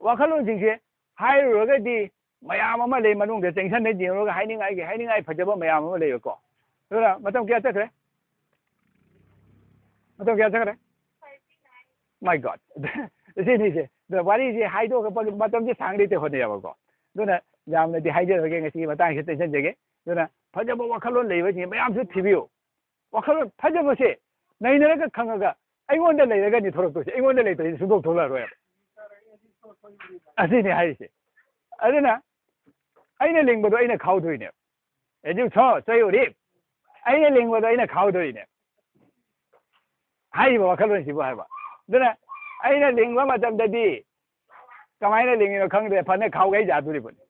Speaker 1: ꯋꯥꯈꯜꯂꯣꯟꯁꯤꯡꯁꯦ ꯍꯥꯏꯔꯨꯔꯒꯗꯤ ꯃꯌꯥꯝ ꯑꯃ ꯂꯩ ꯃꯅꯨꯡꯗ ꯆꯪꯁꯟꯅ ꯌꯦꯡꯉꯨꯔꯒ ꯍꯥꯏꯅꯤꯡꯉꯥꯏ ꯐꯖꯕ ꯃꯌꯥꯝ ꯑꯃ ꯂꯩꯕꯀꯣ ꯑꯗꯨꯅ ꯃꯇꯝ ꯀꯌꯥ ꯆꯠꯈ꯭ꯔꯦ ꯃꯥꯏ ꯒꯣꯠ ꯁꯤꯅꯤꯁꯦ ꯋꯥꯔꯤꯁꯦ ꯍꯥꯏꯗꯣꯛꯄ ꯃꯇꯝꯁꯦ ꯁꯥꯡꯗꯩꯇ ꯍꯣꯠꯅꯩꯌꯦꯕꯀꯣ ꯑꯗꯨꯅ ꯌꯥꯝꯅꯗꯤ ꯍꯥꯏꯖꯔꯒꯦ ꯉꯁꯤꯒꯤ ꯃꯇꯥꯡꯁꯤꯗ ꯇꯦꯟꯁꯤꯟꯖꯒꯦ ꯑꯗꯨꯅ ꯐꯖꯕ ꯋꯥꯈꯜꯂꯣꯟ ꯂꯩꯕꯁꯤꯡ ꯃꯌꯥꯝꯁꯨ ꯊꯤꯕꯤꯌꯨ ꯋꯥꯈꯜꯂꯣꯟ ꯐꯖꯕꯁꯦ ꯅꯩꯅꯔꯒ ꯈꯪꯉꯒ ꯑꯩꯉꯣꯟꯗ ꯂꯩꯔꯒꯅꯤ ꯊꯣꯔꯛꯇꯣꯏꯁꯦ ꯑꯩꯉꯣꯟꯗ ꯂꯩꯇ꯭ꯔꯗꯤ ꯁꯨꯡꯊꯣꯛ ꯊꯣꯛꯂꯛꯑꯔꯣꯏꯕ ꯑꯁꯤꯅꯤ ꯍꯥꯏꯔꯤꯁꯦ ꯑꯗꯨꯅ ꯑꯩꯅ ꯂꯤꯡꯕꯗꯣ ꯑꯩꯅ ꯈꯥꯎꯗꯣꯏꯅꯦꯕ ꯑꯦꯖꯨ ꯁꯣ ꯆꯌꯨꯔꯤ ꯑꯩꯅ ꯂꯤꯡꯕꯗꯣ ꯑꯩꯅ ꯈꯥꯎꯗꯣꯏꯅꯦ ꯍꯥꯏꯔꯤꯕ ꯋꯥꯈꯜꯂꯣꯟꯁꯤꯕꯨ ꯍꯥꯏꯕ ꯑꯗꯨꯅ ꯑꯩꯅ ꯂꯤꯡꯕ ꯃꯇꯝꯗꯗꯤ ꯀꯃꯥꯏꯅ ꯂꯤꯡꯉꯤꯅꯣ ꯈꯪꯗ꯭ꯔꯦ ꯐꯅ ꯈꯥꯎꯒꯩ ꯌꯥꯗꯣꯔꯤꯕꯅꯤ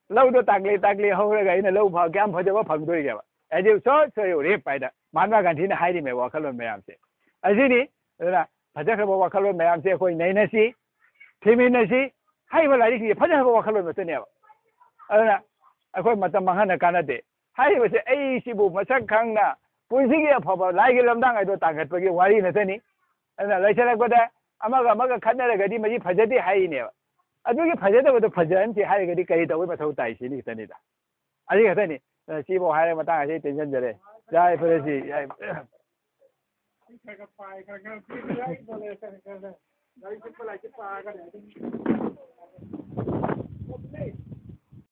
Speaker 1: ꯂꯧꯗꯣ ꯇꯥꯛꯂꯤ ꯍꯧꯔꯒ ꯑꯩꯅ ꯂꯧ ꯀꯌꯥꯝ ꯐꯖꯕ ꯐꯪꯗꯣꯏꯒꯦꯕ ꯑꯦꯖꯨ ꯁꯣ ꯆꯌꯨꯔꯤ ꯍꯥꯏꯗ ꯃꯍꯥꯠꯃꯥ ꯒꯥꯟꯙꯤꯅ ꯍꯥꯏꯔꯤꯃꯦꯕ ꯋꯥꯈꯜꯂꯣꯟ ꯃꯌꯥꯝꯁꯦ ꯑꯁꯤꯅꯤ ꯑꯗꯨꯅ ꯐꯖꯈ꯭ꯔꯕ ꯋꯥꯈꯜꯂꯣꯟ ꯃꯌꯥꯝꯁꯦ ꯑꯩꯈꯣꯏ ꯅꯩꯅꯁꯤ ꯊꯤꯃꯤꯟꯅꯁꯤ ꯍꯥꯏꯔꯤꯕ ꯂꯥꯏꯔꯤꯛꯁꯤ ꯐꯖꯕ ꯋꯥꯈꯜꯂꯣꯟ ꯉꯥꯛꯇꯅꯦꯕ ꯑꯗꯨꯅ ꯑꯩꯈꯣꯏ ꯃꯇꯝ ꯃꯥꯡꯍꯟꯅ ꯀꯥꯟꯅꯗꯦ ꯍꯥꯏꯔꯤꯕꯁꯦ ꯑꯩꯁꯤꯕꯨ ꯃꯁꯛ ꯈꯪꯅ ꯄꯨꯟꯁꯤꯒꯤ ꯑꯐꯕ ꯂꯥꯏꯒꯤ ꯂꯝꯗꯥꯡ ꯑꯗꯨ ꯇꯥꯡꯈꯠꯄꯒꯤ ꯋꯥꯔꯤ ꯅꯠꯇꯅꯤ ꯑꯗꯨꯅ ꯂꯩꯁꯜꯂꯛꯄꯗ ꯑꯃꯒ ꯈꯠꯅꯔꯒꯗꯤ ꯃꯁꯤ ꯐꯖꯗꯦ ꯍꯥꯏꯔꯤꯅꯦꯕ ꯑꯗꯨꯒꯤ ꯐꯖꯗꯕꯗꯣ ꯐꯖꯍꯟꯁꯤ ꯍꯥꯏꯔꯒꯗꯤ ꯀꯔꯤ ꯇꯧꯕꯩ ꯃꯊꯧ ꯇꯥꯏ ꯁꯤꯅꯤ ꯈꯛꯇꯅꯤꯗ ꯑꯁꯤ ꯈꯛꯇꯅꯤ ꯁꯤꯐꯥꯎ ꯍꯥꯏꯔꯒ ꯃꯇꯥꯡ ꯑꯁꯤ ꯇꯦꯟꯁꯤꯟꯖꯔꯦ ꯌꯥꯏ ꯐꯔꯦ ꯁꯤ ꯌꯥꯏ